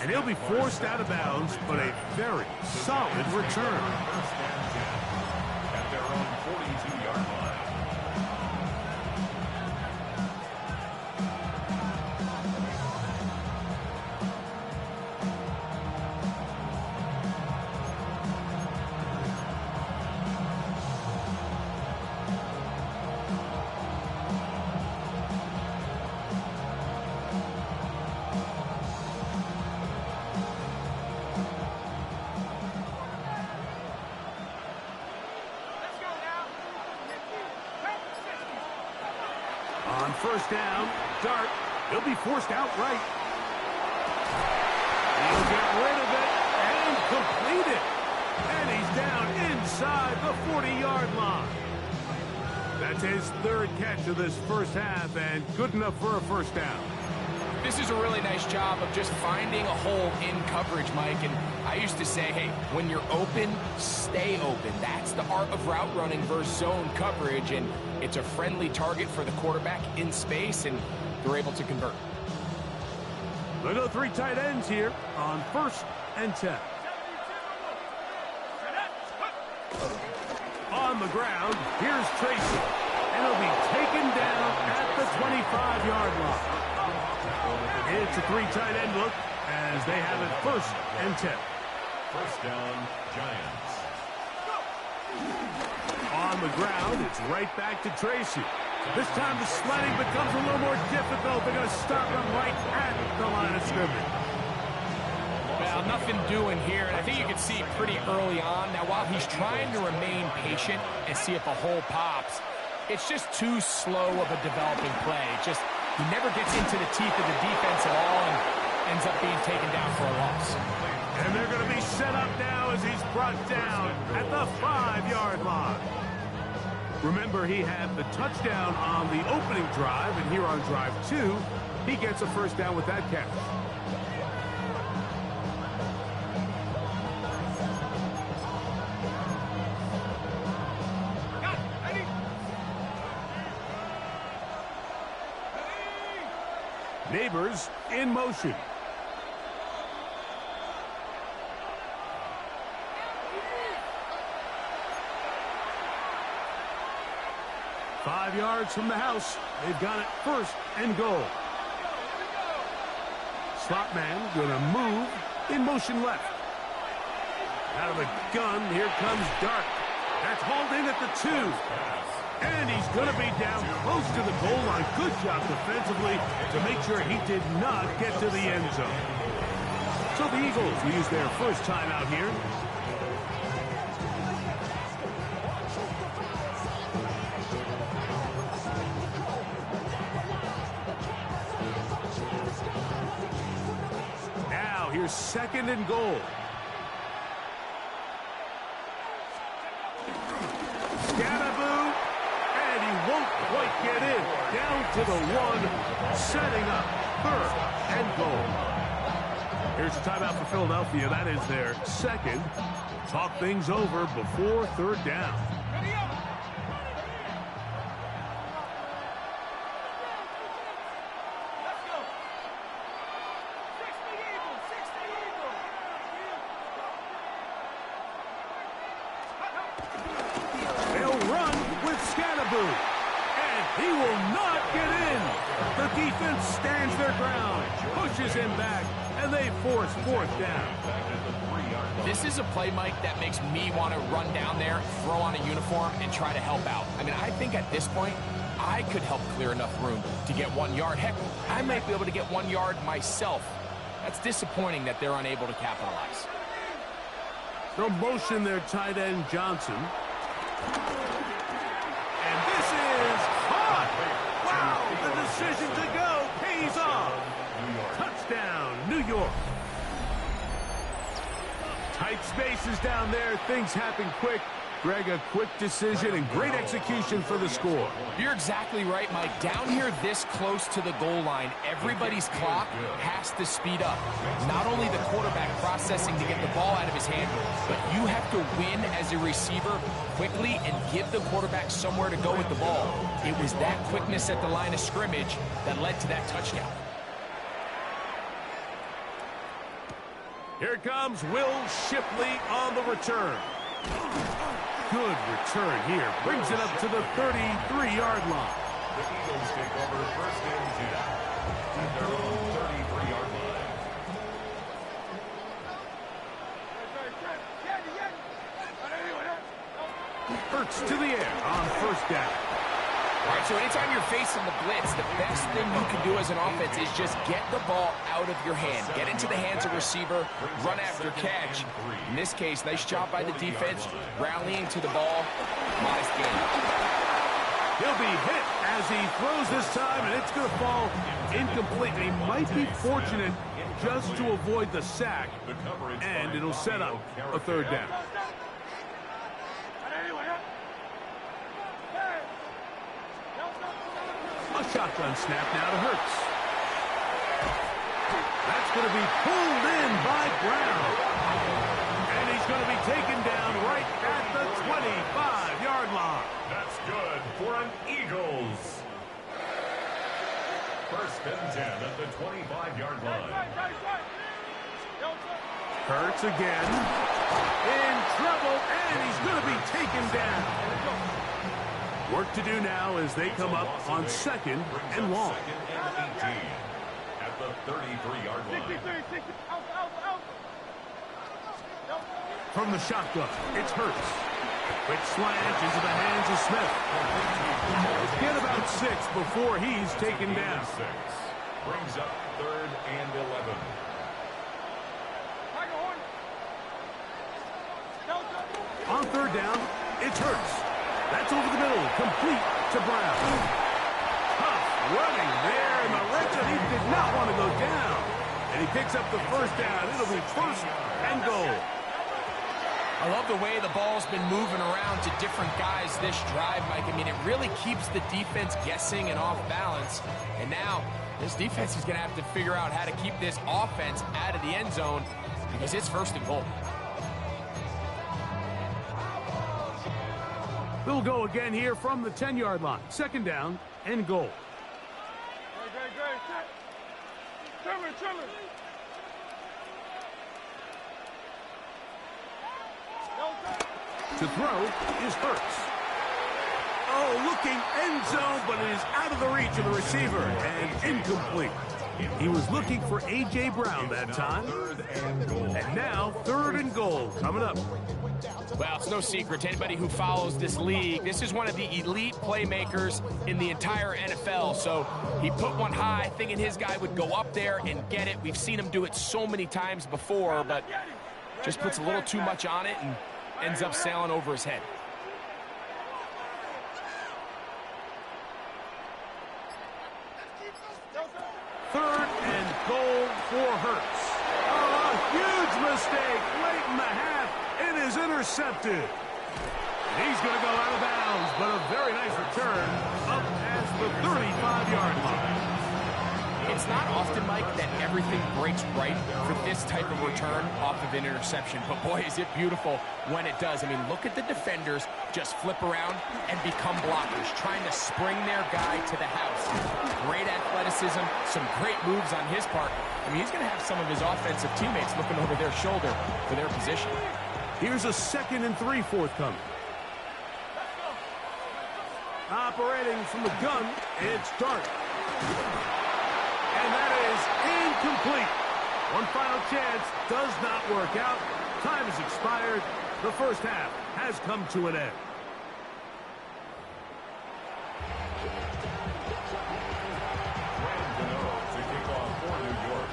And he'll be forced out of bounds, but a very solid return. At their own 42-yard line. On first down, Dart, he'll be forced outright. He'll get rid of it and complete it. And he's down inside the 40-yard line. That's his 3rd catch of this first half and good enough for a first down. This is a really nice job of just finding a hole in coverage, Mike. And I used to say, hey, when you're open, stay open. That's the art of route running versus zone coverage. And it's a friendly target for the quarterback in space, and they're able to convert. They go 3 tight ends here on 1st and 10. On the ground, here's Tracy. And he'll be taken down at the 25-yard line. It's a 3 tight end look as they have it 1st and 10. First down, Giants. On the ground, it's right back to Tracy. This time the sledding becomes a little more difficult. They're going to stop him right at the line of scrimmage. Well, nothing doing here, and I think you can see pretty early on. Now, while he's trying to remain patient and see if a hole pops, it's just too slow of a developing play. He never gets into the teeth of the defense at all and ends up being taken down for a loss. And they're going to be set up now as he's brought down at the 5-yard line. Remember, he had the touchdown on the opening drive, and here on drive 2, he gets a first down with that catch. Neighbors in motion. Five yards from the house. They've got it 1st and goal. Slot man going to move in motion left. Out of the gun, here comes Dark. That's hauled in at the 2. And he's going to be down close to the goal line. Good job defensively to make sure he did not get to the end zone. So the Eagles use their first timeout here. Now here's 2nd and goal. Scatterboo, and he won't quite get in. Down to the 1, setting up 3rd and goal. Here's a timeout for Philadelphia. That is their 2nd. Talk things over before 3rd down. He will not get in. The defense stands their ground, pushes him back, and they force 4th down. This is a play, Mike, that makes me want to run down there, throw on a uniform, and try to help out. I mean, I think at this point, I could help clear enough room to get 1 yard. Heck, I might be able to get 1 yard myself. That's disappointing that they're unable to capitalize. They'll motion their tight end, Johnson. And this is caught! Wow, the decision to go pays off. Touchdown, New York. Tight spaces down there. Things happen quick. Greg, a quick decision and great execution for the score. You're exactly right, Mike. Down here this close to the goal line, everybody's clock has to speed up. Not only the quarterback processing to get the ball out of his hand, but you have to win as a receiver quickly and give the quarterback somewhere to go with the ball. It was that quickness at the line of scrimmage that led to that touchdown. Here comes Will Shipley on the return. Good return here. Brings it up to the 33-yard line. The Eagles take over 1st and 10 at their own 33-yard line. Hurts to the air on 1st down. All right, so anytime you're facing the blitz, the best thing you can do as an offense is just get the ball out of your hand. Get into the hands of receiver, run after catch. In this case, nice job by the defense, rallying to the ball. Modest gain. He'll be hit as he throws this time, and it's going to fall incomplete. He might be fortunate just to avoid the sack, and it'll set up a 3rd down. A shotgun snap now to Hurts. That's going to be pulled in by Brown. And he's going to be taken down right at the 25-yard line. That's good for an Eagles. 1st and 10 at the 25-yard line. Hurts again. In trouble, and he's going to be taken down. Work to do now as they come up on 2nd and long. 2nd and 18 at the 33-yard line. From the shotgun, it's Hurts. Quick slant into the hands of Smith. Get about 6 before he's taken down. 6 brings up 3rd and 11. On 3rd down, it's Hurts. That's over the middle, complete to Brown. Tough running there in the red zone. He did not want to go down. And he picks up the 1st down. It'll be 1st and goal. I love the way the ball's been moving around to different guys this drive, Mike. I mean, it really keeps the defense guessing and off balance. And now, this defense is going to have to figure out how to keep this offense out of the end zone because it's 1st and goal. They'll go again here from the 10-yard line. 2nd down and goal. To throw is Hurts. Oh, looking end zone, but it is out of the reach of the receiver and incomplete. He was looking for A.J. Brown that time. And now, 3rd and goal coming up. Well, it's no secret to anybody who follows this league. This is one of the elite playmakers in the entire NFL. So he put one high, thinking his guy would go up there and get it. We've seen him do it so many times before, but just puts a little too much on it and ends up sailing over his head. Third and goal for Hurts. Oh, a huge mistake late in the half. It is intercepted. He's going to go out of bounds, but a very nice return up past the 35-yard line. It's not often, Mike, that everything breaks right for this type of return off of an interception. But, boy, is it beautiful when it does. I mean, look at the defenders just flip around and become blockers, trying to spring their guy to the house. Great athleticism, some great moves on his part. I mean, he's going to have some of his offensive teammates looking over their shoulder for their position. Here's a 2nd and 3 forthcoming. Operating from the gun, it's Dart. And that is incomplete. One final chance does not work out. Time has expired. The first half has come to an end. To kick off for New York.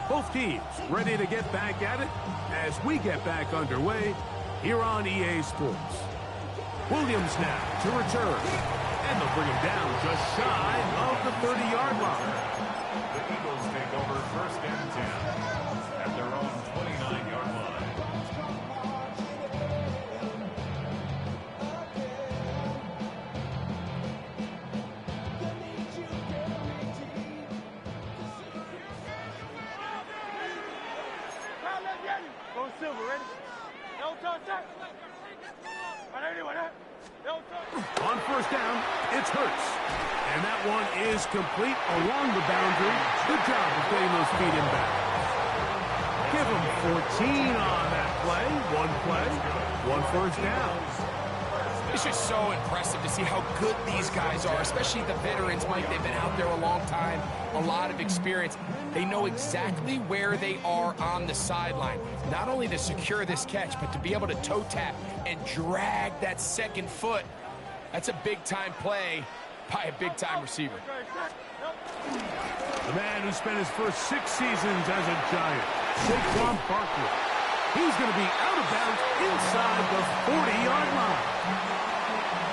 Both teams ready to get back at it as we get back underway here on EA Sports. Williams now to return, and they'll bring him down just shy of the 30-yard line. The Eagles take over 1st and 10 at their own 29-yard line. Go Silver, ready? No touch. On 1st down, it's Hurts. And that one is complete along the boundary. Good job of getting those feet in back. Give him 14 on that play. One first down. It's just so impressive to see how good these guys are, especially the veterans, Mike. They've been out there a long time, a lot of experience. They know exactly where they are on the sideline. Not only to secure this catch, but to be able to toe tap and drag that 2nd foot. That's a big-time play by a big-time receiver. The man who spent his first 6 seasons as a Giant, Saquon Barkley. He's going to be out of bounds inside the 40-yard line.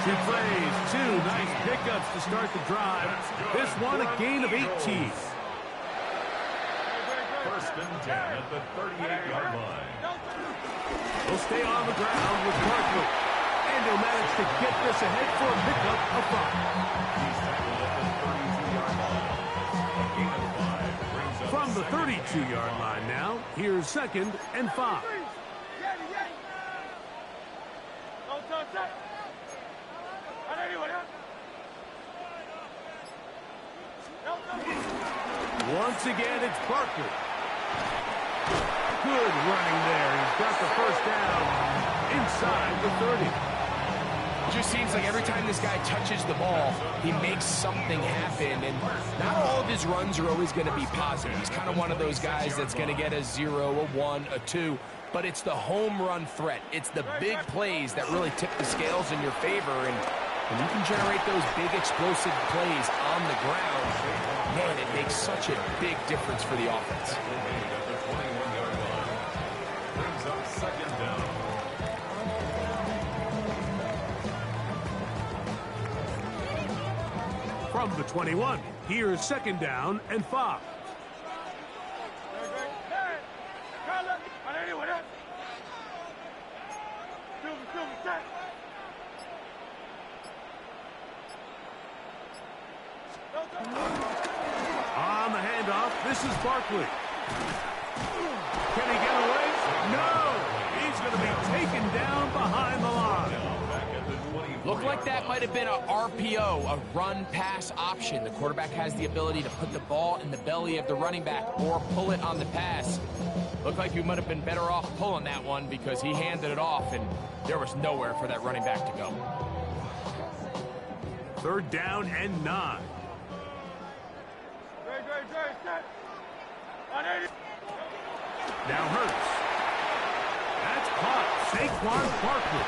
2 plays, 2 nice pickups to start the drive. This one a gain of 18. 1st and 10 at the 38-yard line. He'll stay on the ground with Barkley. And he'll manage to get this ahead for a pickup of 5. He's tackled at the 32-yard line. A gain of 5 brings up From the 32-yard line now, here's 2nd and 5. Once again, it's Barkley. Good running there. He's got the 1st down inside the 30. It just seems like every time this guy touches the ball, he makes something happen. And not all of his runs are always going to be positive. He's kind of one of those guys that's going to get a 0, a 1, a 2. But it's the home run threat. It's the big plays that really tip the scales in your favor. And when you can generate those big explosive plays on the ground, man, it makes such a big difference for the offense. at the 21-yard line. Brings up 2nd down. From the 21, here's 2nd down and 5. On the handoff, this is Barkley. Can he get away? No! He's going to be taken down behind the line. Now back at the 21. Looked like that might have been a RPO, a run-pass option. The quarterback has the ability to put the ball in the belly of the running back or pull it on the pass. Looked like you might have been better off pulling that one because he handed it off, and there was nowhere for that running back to go. 3rd down and 9. Now Hurts. That's caught. Saquon Barkley.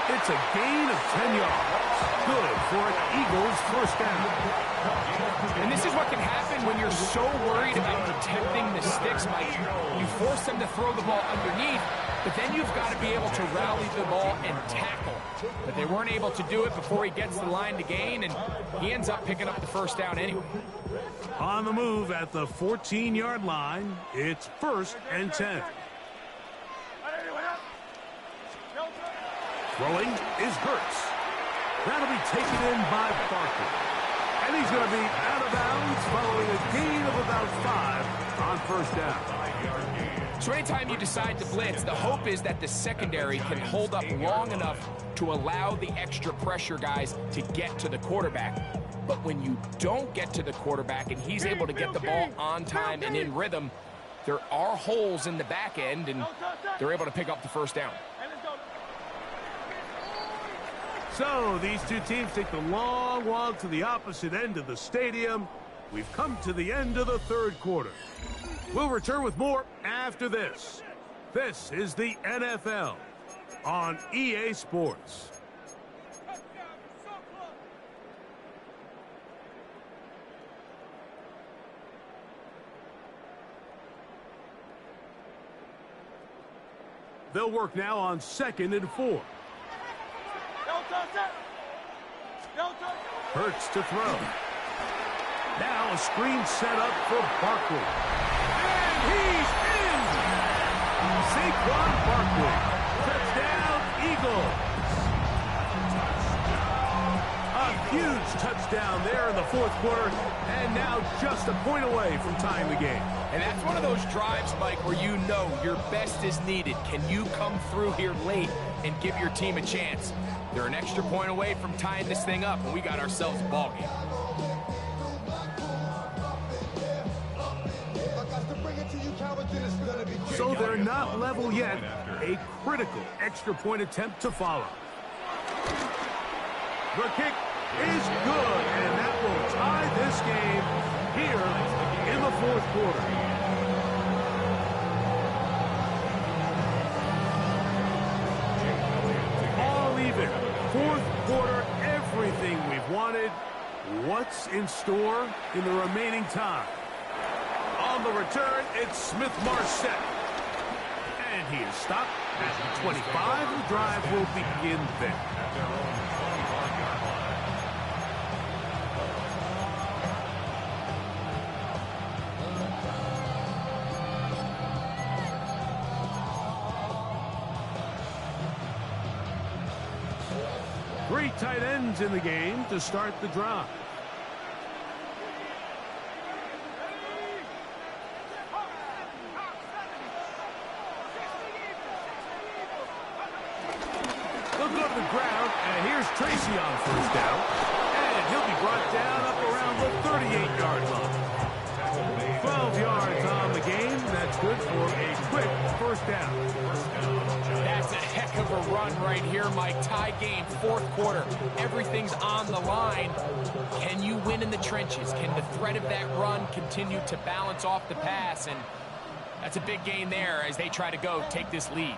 It's a gain of 10 yards. Good for an Eagles 1st down. And this is what can happen when you're so worried about protecting the sticks, Mike. You force them to throw the ball underneath, but then you've got to be able to rally the ball and tackle. But they weren't able to do it before he gets the line to gain, and he ends up picking up the 1st down anyway. On the move at the 14-yard line, it's 1st and 10. Throwing is Hurts. That'll be taken in by Barkley. And he's going to be out of bounds following a gain of about 5 on 1st down. So anytime you decide to blitz, the hope is that the secondary can hold up long enough to allow the extra pressure guys to get to the quarterback. But when you don't get to the quarterback and he's able to get the ball on time and in rhythm, there are holes in the back end, and they're able to pick up the 1st down. So these two teams take the long walk to the opposite end of the stadium. We've come to the end of the 3rd quarter. We'll return with more after this. This is the NFL on EA Sports. They'll work now on 2nd and 4. Hurts to throw. Now a screen set up for Barkley. And he's in! Saquon Barkley. Touchdown, Eagles. A huge touchdown there in the 4th quarter, and now just a point away from tying the game. And that's one of those drives, Mike, where you know your best is needed. Can you come through here late and give your team a chance? They're an extra point away from tying this thing up, and we got ourselves a ball game. So they're not level yet. A critical extra point attempt to follow. The kick is good, and that will tie this game here in the 4th quarter. All even. 4th quarter, everything we've wanted. What's in store in the remaining time? On the return, it's Smith-Marset. And he is stopped at the 25. The drive will begin there. Three tight ends in the game to start the drive. They'll go to the ground, and here's Tracy on 1st down. And he'll be brought down up around the 38-yard line. 12 yards on the game. That's good for a quick 1st down. That's a heck of a run right here, Mike. Tie game, 4th quarter. Everything's on the line. Can you win in the trenches? Can the threat of that run continue to balance off the pass? And that's a big gain there as they try to go take this lead.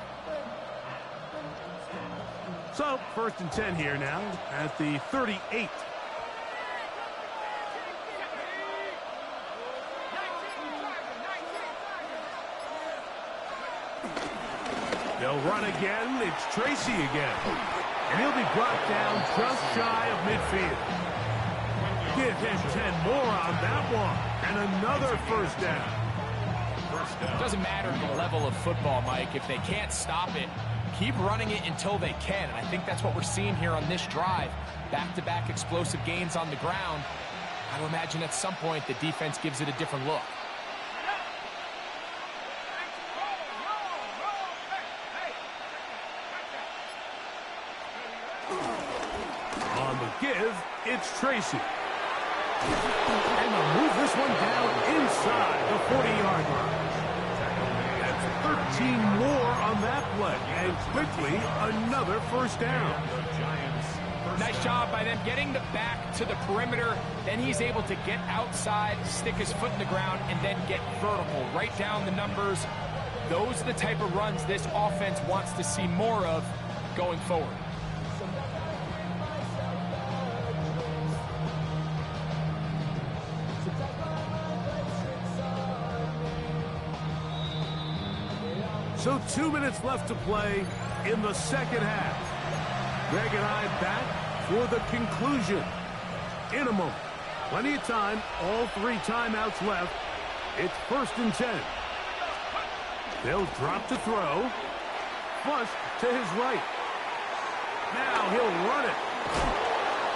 So, 1st and 10 here now at the 38. They'll run again. It's Tracy again. And he'll be brought down just shy of midfield. Give him 10 more on that one. And another 1st down. It doesn't matter the level of football, Mike. If they can't stop it, keep running it until they can. And I think that's what we're seeing here on this drive. Back-to-back explosive gains on the ground. I would imagine at some point the defense gives it a different look. it's Tracy. And they'll move this one down inside the 40-yard line. That's 13 more on that play. And quickly, another first down. Nice job by them getting the back to the perimeter. Then he's able to get outside, stick his foot in the ground, and then get vertical. Right down the numbers. Those are the type of runs this offense wants to see more of going forward. So 2 minutes left to play in the second half. Greg and I back for the conclusion in a moment. Plenty of time, all 3 timeouts left. It's 1st and 10. They'll drop to throw. Flush to his right. Now he'll run it.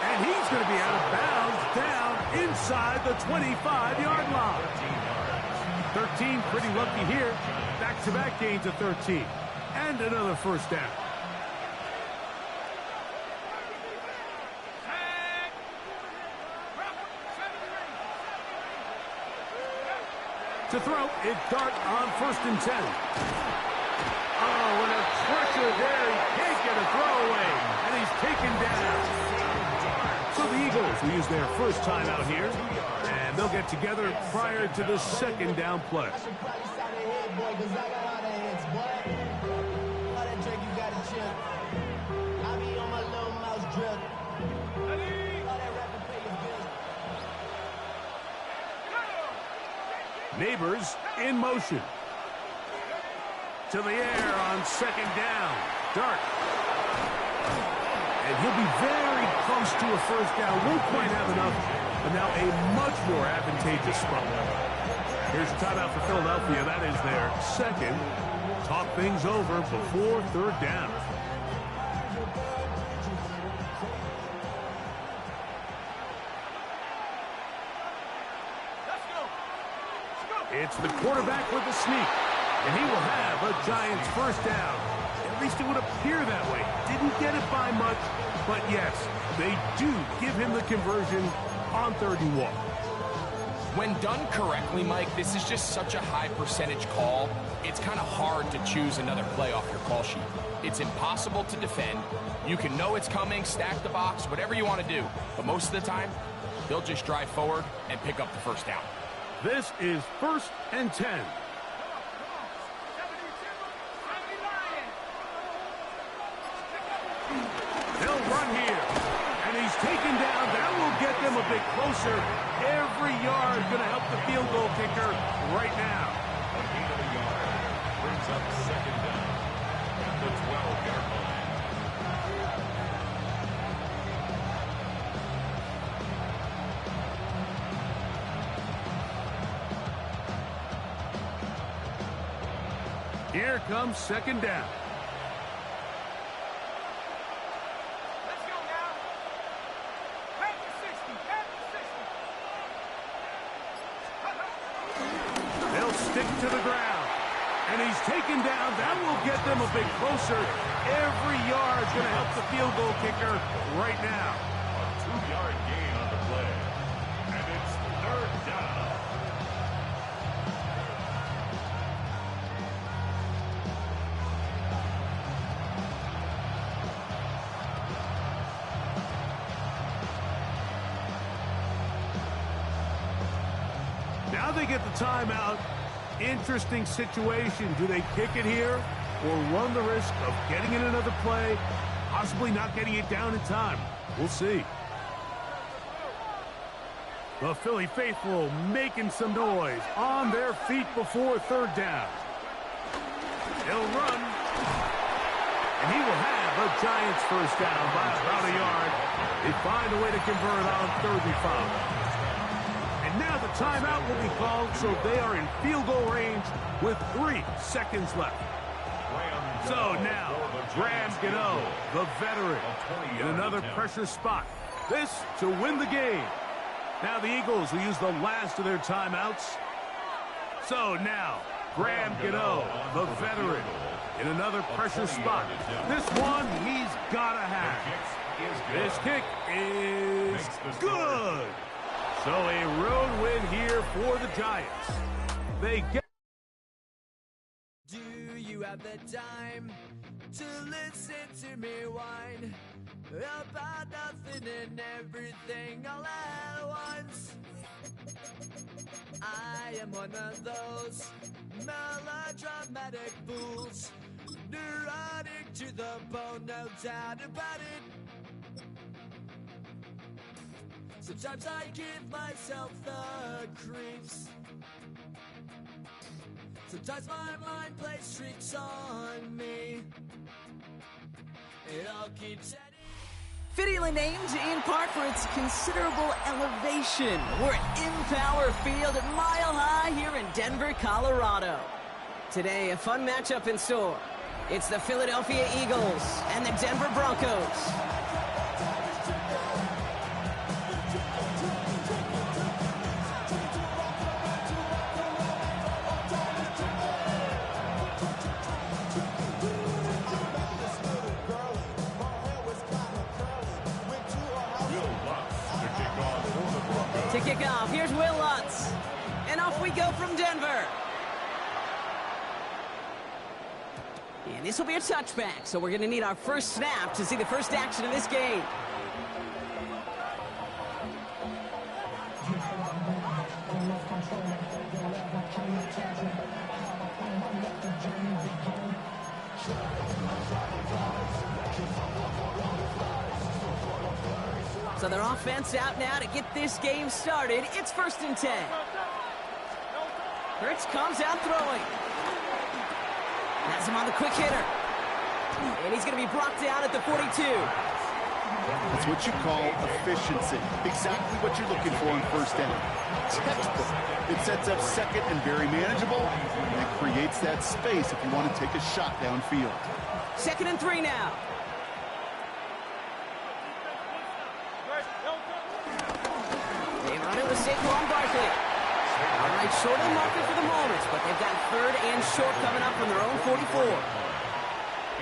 And he's going to be out of bounds down inside the 25-yard line. 13, pretty lucky here. Back-to-back gains of 13. And another first down. To throw, it's Dart on 1st and 10. Oh, and a pressure there. He can't get a throwaway. And he's taken down. So the Eagles will use their first time out here. And they'll get together prior to the second down play. Neighbors in motion. To the air on 2nd down. Dart. And he'll be very close to a first down. Won't quite have enough, but now a much more advantageous spot. Here's a timeout for Philadelphia. That is their second. Talk things over before 3rd down. It's the quarterback with the sneak, and he will have a Giants first down. At least it would appear that way. Didn't get it by much, but yes, they do give him the conversion on 3rd and 1. When done correctly, Mike, this is just such a high percentage call. It's kind of hard to choose another play off your call sheet. It's impossible to defend. You can know it's coming, stack the box, whatever you want to do. But most of the time, they'll just drive forward and pick up the first down. This is 1st and 10. They'll run here. And he's taken down. That will get them a bit closer. Every yard going to help the field goal kicker right now. A gain of a yard brings up 2nd down at the 12-yard line. Here comes 2nd down. Let's go now. Back to 60. Back to 60. They'll stick to the ground. And he's taken down. That will get them a bit closer. Every yard's going to help the field goal kicker right now. A 2-yard gain on the play. And it's 3rd down. Now they get the timeout. Interesting situation. Do they kick it here or run the risk of getting in another play, possibly not getting it down in time? We'll see. The Philly faithful making some noise on their feet before 3rd down. He'll run. And he will have a Giants first down by about a yard. They find a way to convert on 3rd and 5. And now the timeout will be called, so they are in field goal range with 3 seconds left. So now, Graham Gano, the veteran, in another pressure spot. This to win the game. Now the Eagles will use the last of their timeouts. So now, Graham Gano, the veteran, in another pressure spot. This one he's got to have. This kick is good. So a road win here for the Giants. They get... Do you have the time to listen to me whine about nothing and everything all at once? I am one of those melodramatic fools, neurotic to the bone, no doubt about it. Sometimes I give myself the creeps. Sometimes my mind plays tricks on me. It all keeps heading. Fittingly named in part for its considerable elevation. We're at Empower Field at Mile High here in Denver, Colorado. Today, a fun matchup in store. It's the Philadelphia Eagles and the Denver Broncos. To kick off, here's Will Lutz. And off we go from Denver. And this will be a touchback, so we're going to need our first snap to see the first action of this game. So their offense out now to get this game started. It's 1st and 10. Hurts comes out throwing. Has him on the quick hitter. And he's going to be brought down at the 42. That's what you call efficiency. Exactly what you're looking for in 1st down. Textbook. It sets up 2nd and very manageable, and it creates that space if you want to take a shot downfield. 2nd and 3 now. They run it with Saquon Barkley. All right, short of the marker for the moment, but they've got 3rd and short coming up from their own 44.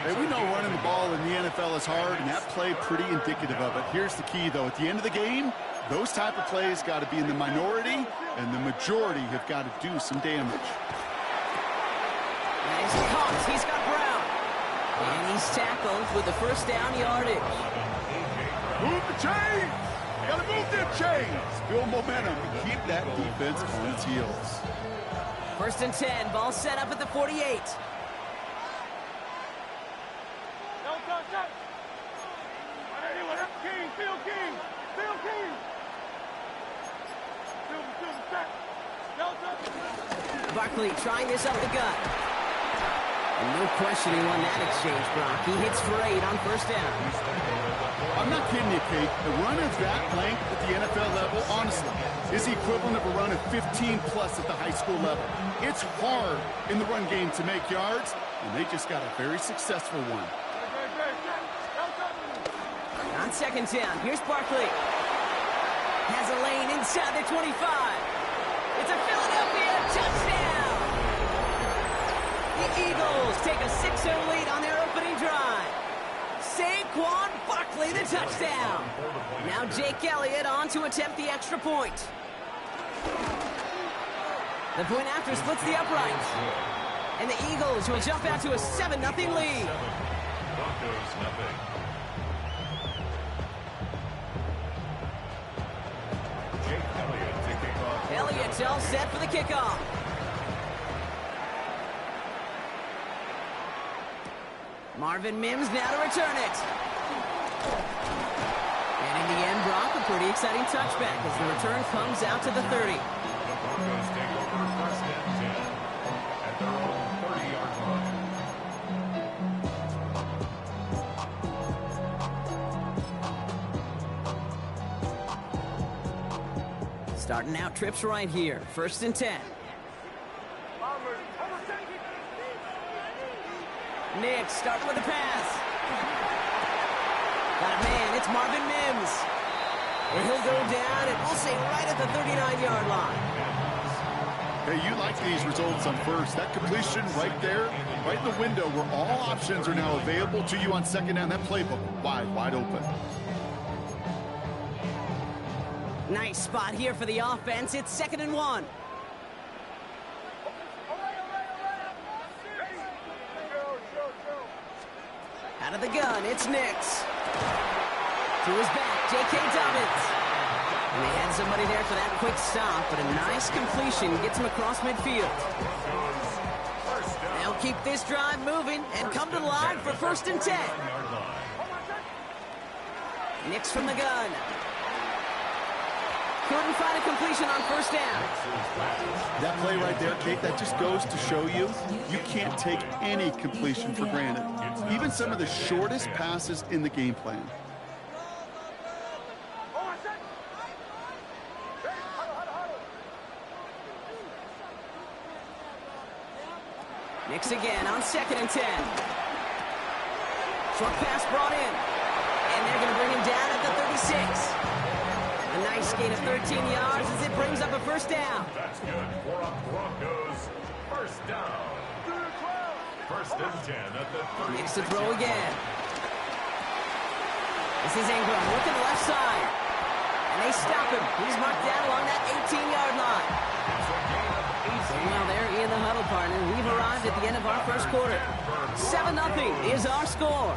Hey, we know running the ball in the NFL is hard, and that play pretty indicative of it. Here's the key, though. At the end of the game, those type of plays got to be in the minority, and the majority have got to do some damage. And he's caught. He's got Brown. And he's tackled with the 1st down yardage. Move the chains! You got to move them chains! Build momentum and keep that defense on its heels. 1st and 10. Ball set up at the 48. Barkley trying this up the gut. And no question he won that exchange, Brock. He hits for 8 on 1st down. I'm not kidding you, Kate. A run of that length at the NFL level, honestly, is the equivalent of a run of 15-plus at the high school level. It's hard in the run game to make yards, and they just got a very successful one. On 2nd down, here's Barkley. Has a lane inside the 25. It's a Philadelphia touchdown! The Eagles take a 6-0 lead on their opening drive. Saquon Barkley, the touchdown. Now Jake Elliott on to attempt the extra point. The point after splits the uprights. And the Eagles will jump out to a 7-0 lead. Broncos nothing. Elliott's all set for the kickoff. Marvin Mims now to return it. And in the end, Brock, a pretty exciting touchback as the return comes out to the 30. Broncos take over 1st and 10 at their own 30-yard line. Starting out trips right here. 1st and 10. Nick starting with the pass. Got a man. It's Marvin Mims. And he'll go down, and we'll say right at the 39-yard line. Hey, you like these results on 1st. That completion right there, right in the window where all options are now available to you on 2nd down. That playbook wide open. Nice spot here for the offense. It's 2nd and 1. Out of the gun, it's Nix. To his back, J.K. Dobbins. And they had somebody there for that quick stop, but a nice completion gets him across midfield. They'll keep this drive moving and come to the line for 1st and 10. Nix from the gun. Couldn't find a completion on 1st down. That play right there, Kate, that just goes to show you, you can't take any completion for granted. Even some of the shortest passes in the game plan. Nix again on 2nd and 10. Short pass brought in. And they're going to bring him down at the 36. A nice gain of 13 yards as it brings up a 1st down. That's good for a Broncos 1st down. 1st and 10 at the 36. Nix to throw again. This is Ingram looking left side. And they stop him. He's marked down along that 18-yard line. Well, they're in the huddle, partner. We've arrived at the end of our 1st quarter. 7-0 is our score.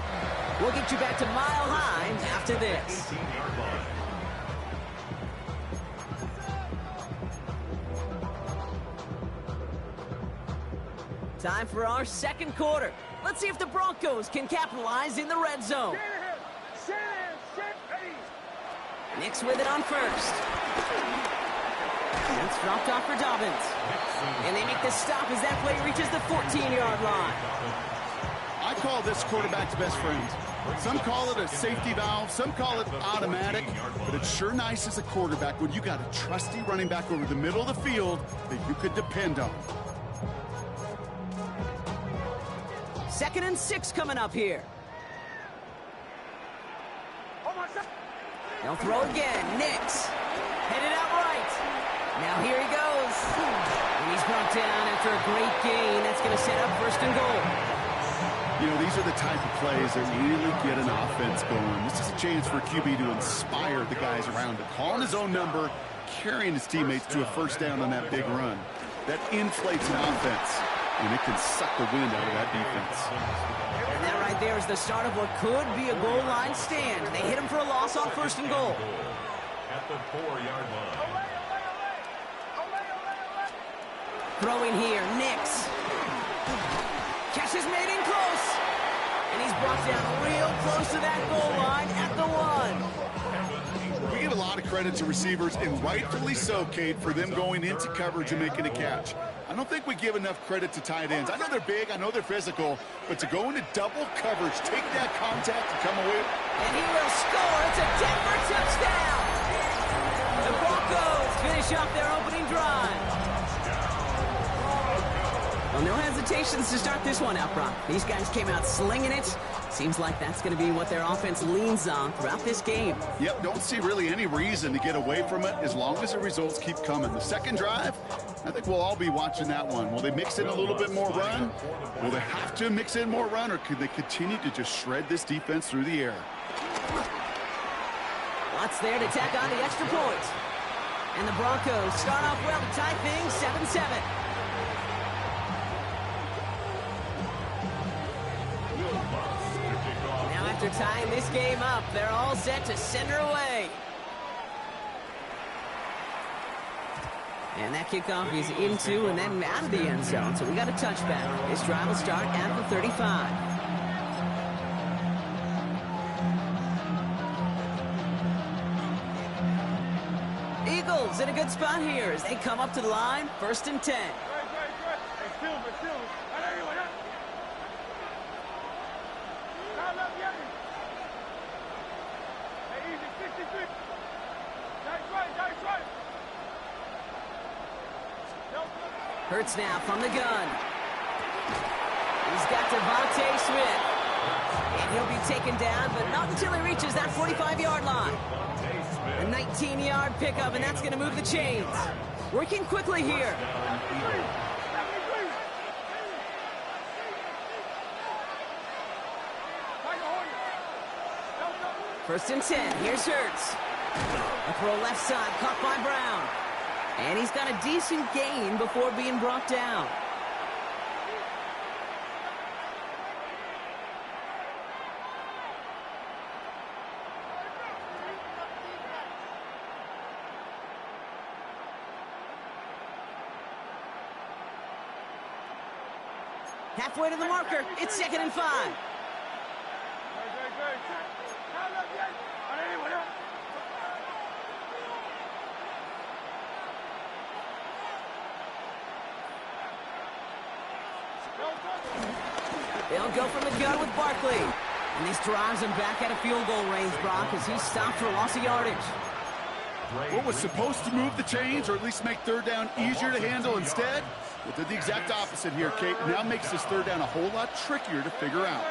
We'll get you back to Mile High after this. Time for our 2nd quarter. Let's see if the Broncos can capitalize in the red zone. Nix with it on 1st. It's dropped off for Dobbins. And they make the stop as that play reaches the 14-yard line. I call this quarterback's best friend. Some call it a safety valve, some call it automatic, but it's sure nice as a quarterback when you got a trusty running back over the middle of the field that you could depend on. 2nd and 6 coming up here. They'll throw again. Nix. Headed out right. Now here he goes. And he's brought down after a great gain. That's going to set up 1st and goal. You know, these are the type of plays that really get an offense going. This is a chance for QB to inspire the guys around him. Calling his own number, carrying his teammates to a 1st down on that big run. That inflates an offense, and it can suck the wind out of that defense. And that right there is the start of what could be a goal line stand. They hit him for a loss on 1st and goal. At the 4-yard line. Throwing here, Nix. Catch is made in close. And he's brought down real close to that goal line at the 1. We give a lot of credit to receivers, and rightfully so, Kate, for them going into coverage and making a catch. I don't think we give enough credit to tight ends. I know they're big, I know they're physical, but to go into double coverage, take that contact and come away. And he will score. It's a Denver touchdown. The Broncos finish off their opening drive. Well, no hesitations to start this one out, Brock. These guys came out slinging it. Seems like that's going to be what their offense leans on throughout this game. Yep, don't see really any reason to get away from it as long as the results keep coming. The 2nd drive, I think we'll all be watching that one. Will they mix in a little bit more run? Will they have to mix in more run, or could they continue to just shred this defense through the air? Lots there to tack on the extra point. And the Broncos start off well to tie things 7-7. After tying this game up, they're all set to send her away. And that kickoff is into and then out of the end zone, so we got a touchback. This drive will start at the 35. Eagles in a good spot here as they come up to the line, 1st and 10. Hurts now from the gun. He's got Devontae Smith. And he'll be taken down, but not until he reaches that 45-yard line. A 19-yard pickup, and that's going to move the chains. Working quickly here. First and 10. Here's Hurts. A throw left side, caught by Brown. And he's got a decent gain before being brought down. Halfway to the marker, it's 2nd and 5. They'll go from the gun with Barkley. And this drives him back out of field goal range, Brock, as he's stopped for a loss of yardage. What was supposed to move the chains, or at least make 3rd down easier to handle instead, it did the exact opposite here, Kate. Now makes this 3rd down a whole lot trickier to figure out.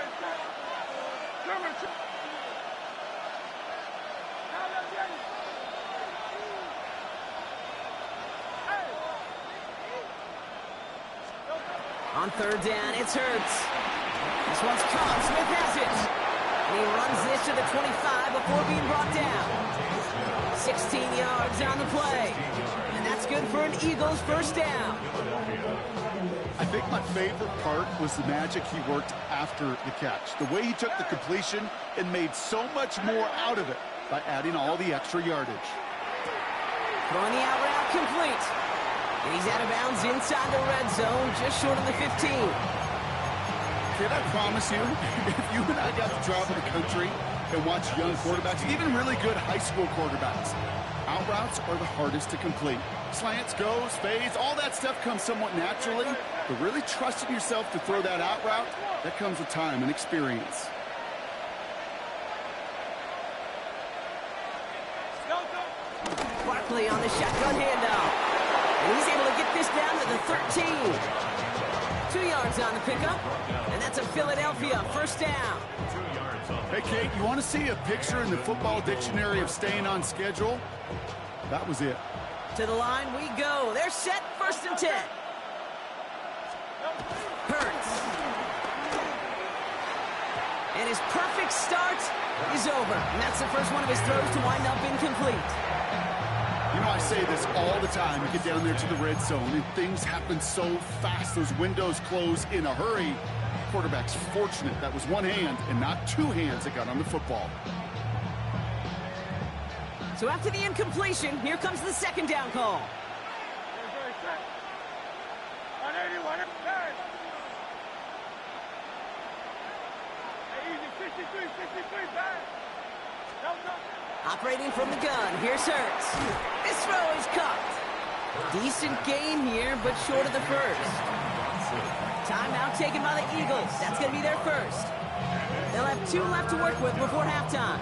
On 3rd down, it's Hurts. This one's caught. Smith has it. And he runs this to the 25 before being brought down. 16 yards on the play. And that's good for an Eagles 1st down. I think my favorite part was the magic he worked after the catch. The way he took the completion and made so much more out of it by adding all the extra yardage. Throwing the out route complete. And he's out of bounds inside the red zone, just short of the 15. Kid, I promise you, if you and I got to travel the country and watch young quarterbacks, even really good high school quarterbacks, out routes are the hardest to complete. Slants, goes, fades, all that stuff comes somewhat naturally, but really trusting yourself to throw that out route, that comes with time and experience. Barkley on the shotgun handoff. And he's able to get this down to the 13. 2 yards on the pickup. And that's a Philadelphia 1st down. Hey, Kate, you want to see a picture in the football dictionary of staying on schedule? That was it. To the line we go. They're set. 1st and 10. Hurts. And his perfect start is over. And that's the first one of his throws to wind up incomplete. You know, I say this all the time. You get down there to the red zone, and things happen so fast. Those windows close in a hurry. Quarterback's fortunate that was one hand and not 2 hands that got on the football. So after the incompletion, here comes the 2nd down call. Operating from the gun, here's Hurts. This throw is caught. Decent gain here, but short of the 1st. Timeout taken by the Eagles. That's going to be their 1st. They'll have 2 left to work with before halftime.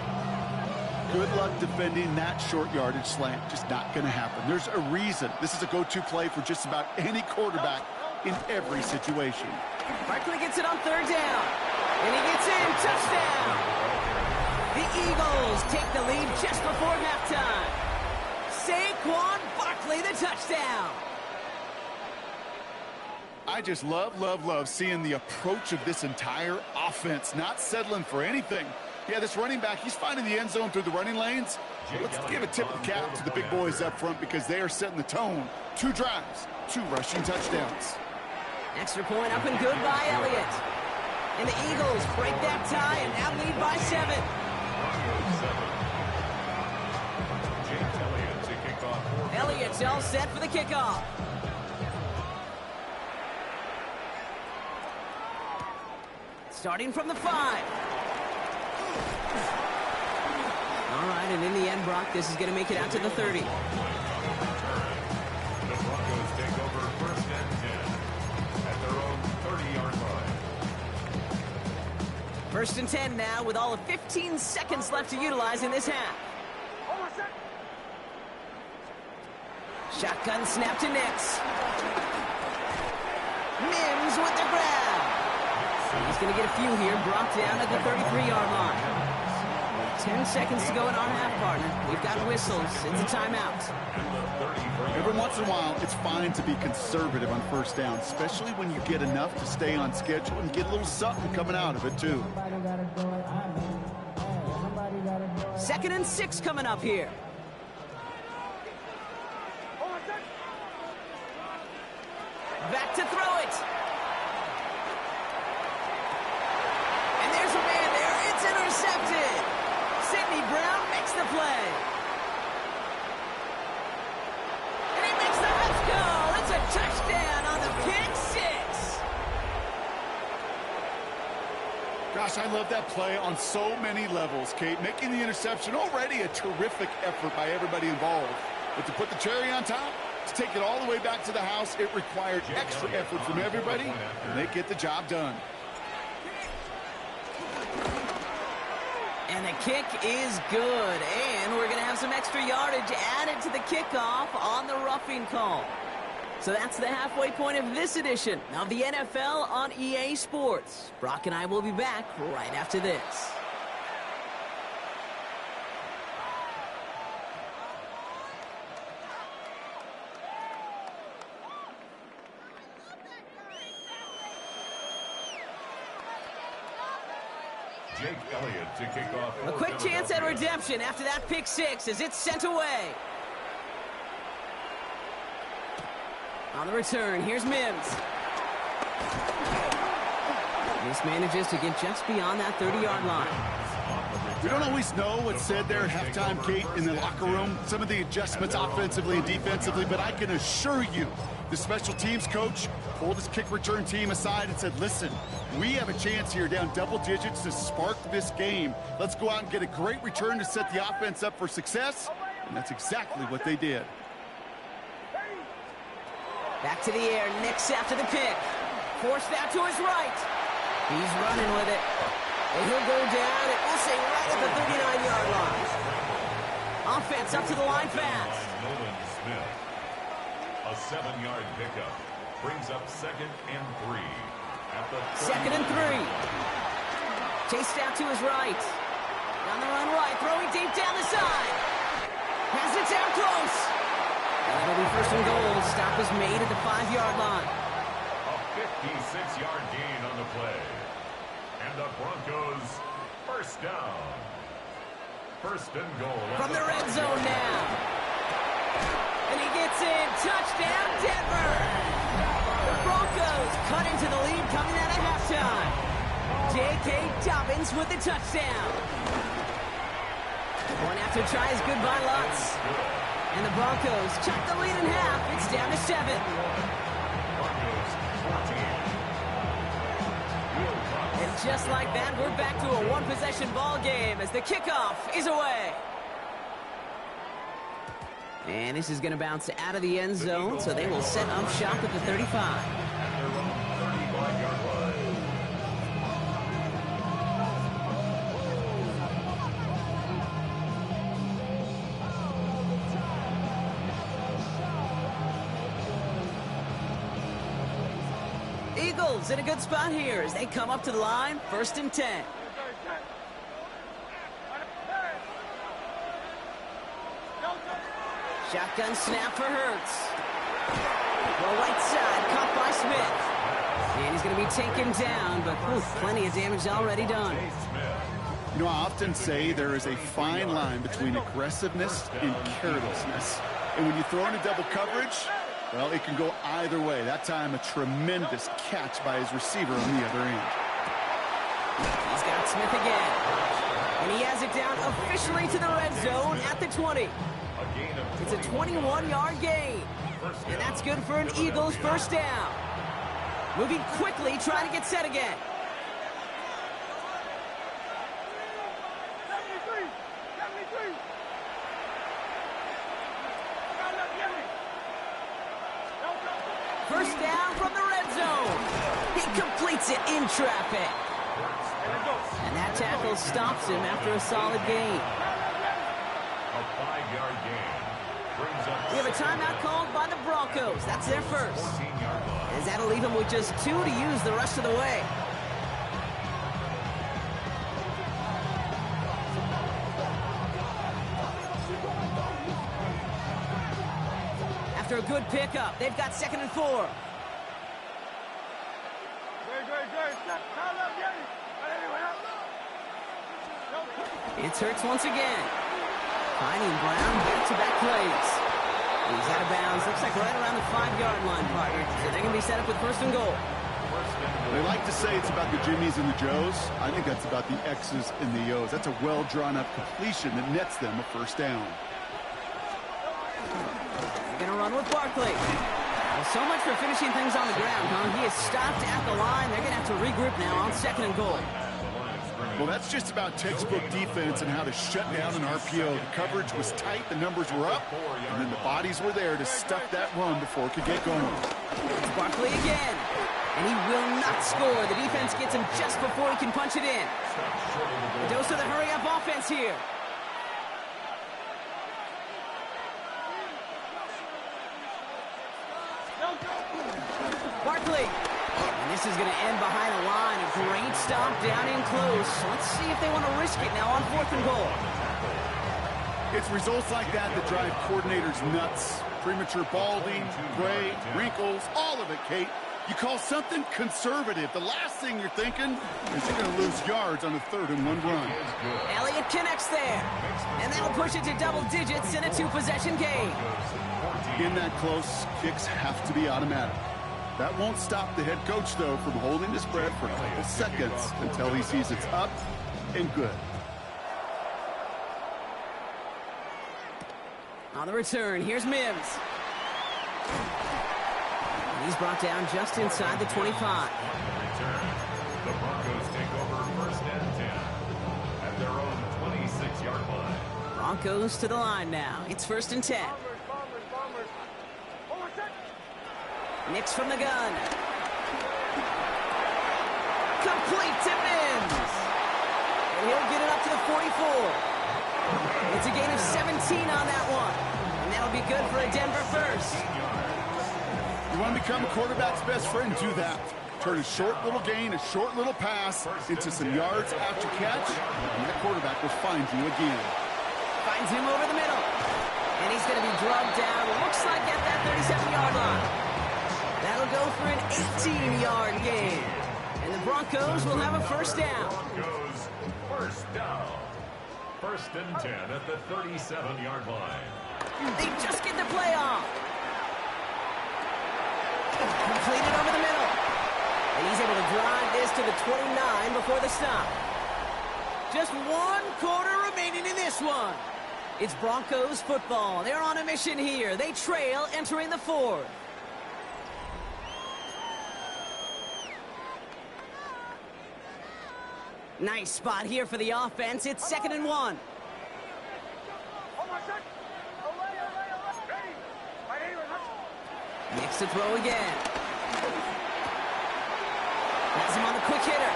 Good luck defending that short yardage slant. Just not going to happen. There's a reason. This is a go-to play for just about any quarterback in every situation. Barkley gets it on 3rd down. And he gets in. Touchdown. The Eagles take the lead just before halftime. Saquon Barkley, the touchdown. I just love seeing the approach of this entire offense, not settling for anything. Yeah, this running back, he's finding the end zone through the running lanes. Let's give a tip of the cap to the big boys up front because they are setting the tone. 2 drives, 2 rushing touchdowns. Extra point up and good by Elliott. And the Eagles break that tie and now lead by 7. Elliott's all set for the kickoff. Starting from the 5. All right, and in the end, Brock, this is going to make it out to the 30. The Broncos take over 1st and 10 at their own 30-yard line. 1st and 10 now with all of 15 seconds left to utilize in this half. Shotgun snap to Nix. Mims with the grab. He's going to get a few here, brought down at the 33-yard line. 10 seconds to go in our half, partner. We've got whistles. It's a timeout. Every once in a while, it's fine to be conservative on 1st down, especially when you get enough to stay on schedule and get a little something coming out of it, too. 2nd and 6 coming up here. Back to throw it. And there's a man there. It's intercepted. Sidney Brown makes the play. And he makes the let's go. It's a touchdown on the pick six. Gosh, I love that play on so many levels, Kate. Making the interception, already a terrific effort by everybody involved. But to put the cherry on top, to take it all the way back to the house, it required extra effort from everybody, and they get the job done. And the kick is good. And we're going to have some extra yardage added to the kickoff on the roughing call. So that's the halfway point of this edition of the NFL on EA Sports. Brock and I will be back right after this. Jake Elliott to kick off. A quick chance at redemption after that pick six as it's sent away. On the return, here's Mims. Manages to get just beyond that 30-yard line. We don't always know what's said there at halftime, Kate, in the locker room. Some of the adjustments offensively and defensively, but I can assure you the special teams coach pulled his kick return team aside and said, listen, we have a chance here down double digits to spark this game. Let's go out and get a great return to set the offense up for success, and that's exactly what they did. Back to the air, Nix after the pick. Forced out to his right. He's running with it. And he'll go down, and we'll say right at the 39-yard line. Offense up to the line fast. Nolan Smith. A 7-yard pickup brings up 2nd and 3. At the 2nd and 3. Chased out to his right. On the run right, throwing deep down the side. Has it down close. And it'll be 1st and goal. Stop is made at the 5-yard line. A 56-yard gain on the play. And the Broncos first down. 1st and goal. From the red zone now. And he gets in. Touchdown, Denver. The Broncos cut into the lead coming out of halftime. J.K. Dobbins with the touchdown. One after tries good by Lutz. And the Broncos chop the lead in half. It's down to 7. Broncos 14. And just like that, we're back to a one-possession ball game as the kickoff is away. And this is going to bounce out of the end zone, so they will set up shop at the 35. At their own 35-yard line. Eagles in a good spot here as they come up to the line, 1st and 10. Shotgun snap for Hurts. The right side, caught by Smith. And he's going to be taken down, but plenty of damage already done. You know, I often say there is a fine line between aggressiveness and carelessness. And when you throw into double coverage, well, it can go either way. That time, a tremendous catch by his receiver on the other end. He's got Smith again. And he has it down officially to the red zone at the 20. It's a 21-yard gain. And that's good for an Eagles first down. Moving quickly, trying to get set again. First down from the red zone. He completes it in traffic. And that tackle stops him after a solid gain. A 5-yard gain. Brings up We have a timeout called by the Broncos. That's their first. 14-yard line. As that'll leave them with just 2 to use the rest of the way. After a good pickup, they've got 2nd and 4. It's Hurts once again. Finding Brown back-to-back plays. He's out of bounds. Looks like right around the 5-yard line, partner. So they're going to be set up with first and goal. They like to say it's about the Jimmies and the Joes. I think that's about the X's and the O's. That's a well-drawn-up completion that nets them a first down. They're going to run with Barkley. Well, so much for finishing things on the ground, huh? He is stopped at the line. They're going to have to regroup now on second and goal. Well, that's just about textbook defense and how to shut down an RPO. The coverage was tight, the numbers were up, and then the bodies were there to stuff that run before it could get going. It's Barkley again, and he will not score. The defense gets him just before he can punch it in. A dose of the hurry-up offense here. Barkley. And this is going to end behind the line. A great stop down in close. Let's see if they want to risk it now on fourth and goal. It's results like that that drive coordinators nuts. Premature balding, gray, wrinkles, all of it, Kate. You call something conservative. The last thing you're thinking is you're going to lose yards on a 3rd and 1 run. Elliott connects there. And that'll push it to double digits in a 2-possession game. In that close, kicks have to be automatic. That won't stop the head coach, though, from holding his breath for a couple seconds until he sees it's up and good. On the return, here's Mims. And he's brought down just inside the 25. The Broncos take over first and 10 at their own 26-yard line. Broncos to the line now. It's first and 10. Nix from the gun. Complete to Mims. And he'll get it up to the 44. It's a gain of 17 on that one. And that'll be good for a Denver first. You want to become a quarterback's best friend? Do that. Turn a short little gain, a short little pass into some yards after catch, and that quarterback will find you again. Finds him over the middle. And he's going to be drugged down. Looks like at that 37-yard line. That'll go for an 18-yard gain. And the Broncos will have a first down. Broncos first down. First and 10 at the 37-yard line. They just get the play off. Completed over the middle. And he's able to drive this to the 29 before the stop. Just 1 quarter remaining in this one. It's Broncos football. They're on a mission here. They trail entering the 4th. Nice spot here for the offense. It's second and 1. Nix to throw again. Has him on the quick hitter.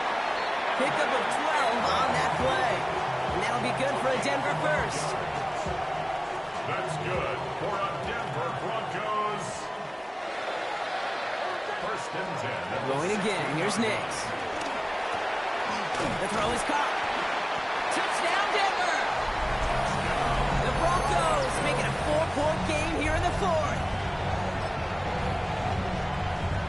Pickup of 12 on that play. And that'll be good for a Denver first. That's good for a Denver Broncos. First and 10. Going again. Here's Nix. The throw is caught. Touchdown, Denver! The Broncos make it a 4-point game here in the 4th.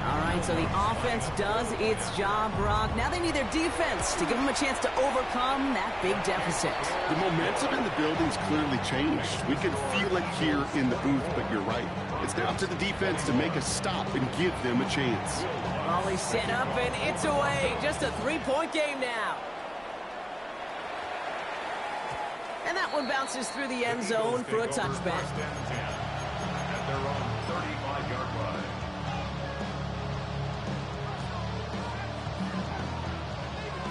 All right, so the offense does its job, Brock. Now they need their defense to give them a chance to overcome that big deficit. The momentum in the building's clearly changed. We can feel it here in the booth, but you're right. It's now up to the defense to make a stop and give them a chance. Volley set up, and it's away. Just a 3-point game now. And that one bounces through the end zone for a touchback. First and 10 at their own 35-yard line.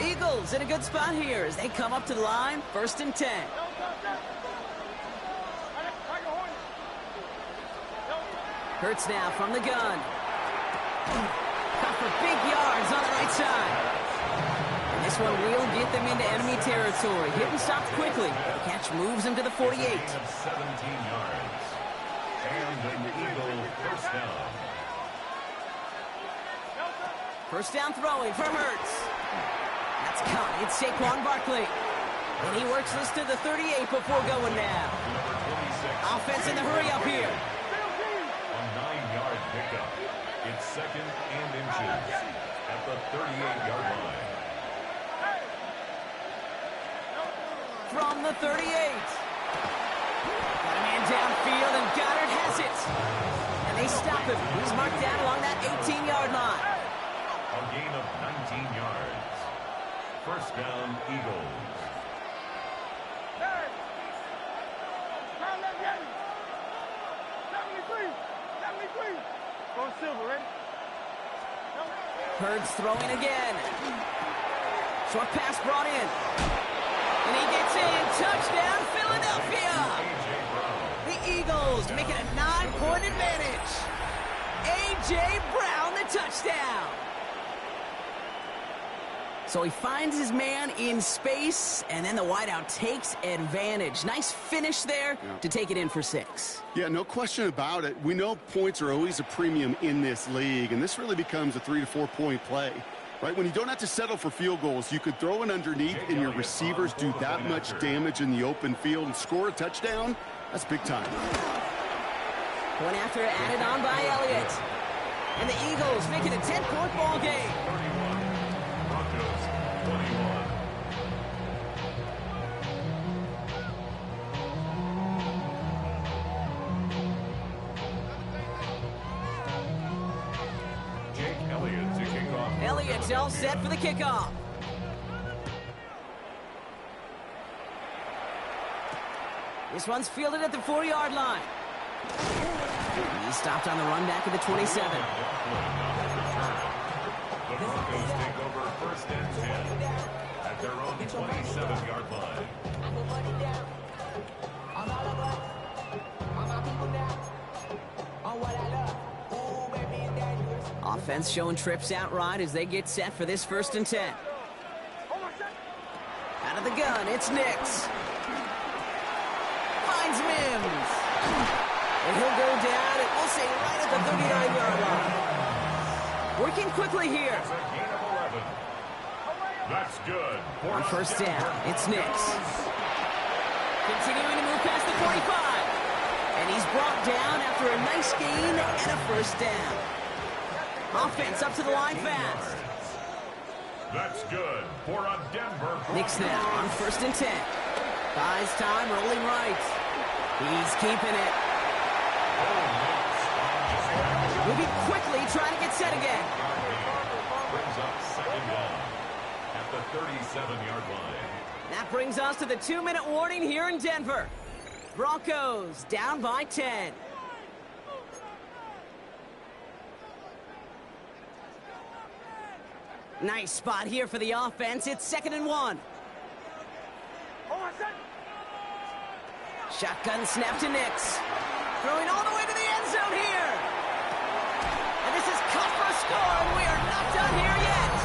Eagles in a good spot here as they come up to the line. First and 10. Hurts now from the gun. Cut for big yards on the right side. And this one will get them into enemy territory. Hit and stopped quickly. The catch moves him to the 48. 17 yards. And an Eagle first down. First down throwing for Hurts. That's caught. It's Saquon Barkley. And he works this to the 38 before going now. Offense in the hurry up here. A 9-yard pickup. It's second and inches at the 38-yard line. From the 38. Got a man downfield, and Goddard has it. And they stop him. He's marked down along that 18-yard line. A gain of 19 yards. First down, Eagles. Hey! Crown left Yanni. 73. 73. Go silver, ready? Hurts throwing again. Short pass brought in. And he gets in. Touchdown, Philadelphia. The Eagles make it a 9-point advantage. A.J. Brown, the touchdown. So he finds his man in space, and then the wideout takes advantage. Nice finish there to take it in for 6. Yeah, no question about it. We know points are always a premium in this league, and this really becomes a 3 to 4 point play. Right, when you don't have to settle for field goals, you could throw it underneath and your receivers do that much damage in the open field and score a touchdown. That's big time. Point after added on by Elliott. And the Eagles make it a 10-point ball game. 31. Broncos 21. Elliott's all set for the kickoff. This one's fielded at the 4-yard line. He's stopped on the run back at the 27. The Broncos take over first and 10 at their own 27-yard line. Offense showing trips out right as they get set for this 1st and 10. Out of the gun, it's Nix. Finds Mims. And he'll go down, and we'll say right at the 39-yard line. Working quickly here. That's a gain of 11. That's good. On first down, it's Nix. Continuing to move past the 45. And he's brought down after a nice gain and a first down. Offense up to the line fast. That's good for a Denver. Nix now on 1st and 10. Buys time, rolling right. He's keeping it. Moving quickly, trying to get set again. Brings up 2nd down at the 37-yard line. That brings us to the 2-minute warning here in Denver. Broncos down by 10. Nice spot here for the offense. It's 2nd and 1. Shotgun snap to Nix. Throwing all the way to the end zone here. And this is cut for a score, and we are not done here yet.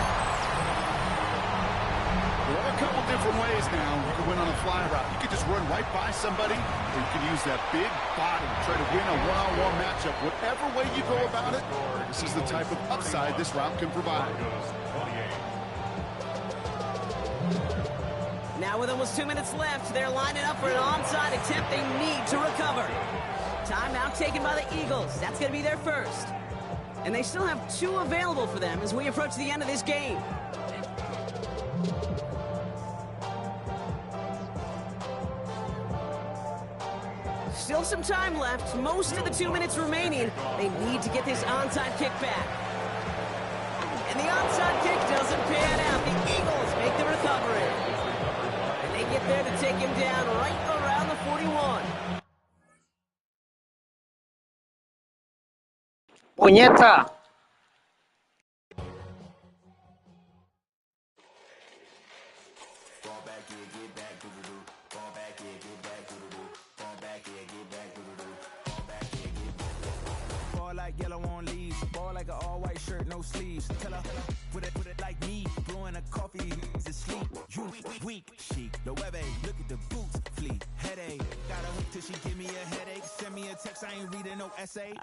There are a couple different ways now. You can win on a fly route. You could just run right by somebody, or you could use that big body to try to win a one-on-one matchup. Whatever way you go about it, this is the type of upside this route can provide. Now with almost 2 minutes left, they're lining up for an onside attempt they need to recover. Timeout taken by the Eagles. That's going to be their first. And they still have 2 available for them as we approach the end of this game. Still some time left. Most of the 2 minutes remaining. They need to get this onside kick back. And the onside kick doesn't pan out. The Eagles make the recovery. And they get there to take him down right around the 41. Puñeta. Ball like yellow on leaves. Ball like an all-white shirt, no sleeves. Tell her, put it like me. Blowing a coffee, to sleep. You weak, chic. The web look at the boots, fleet. Headache. Got a hook till she give me a headache. Send me a text, I ain't reading no essay.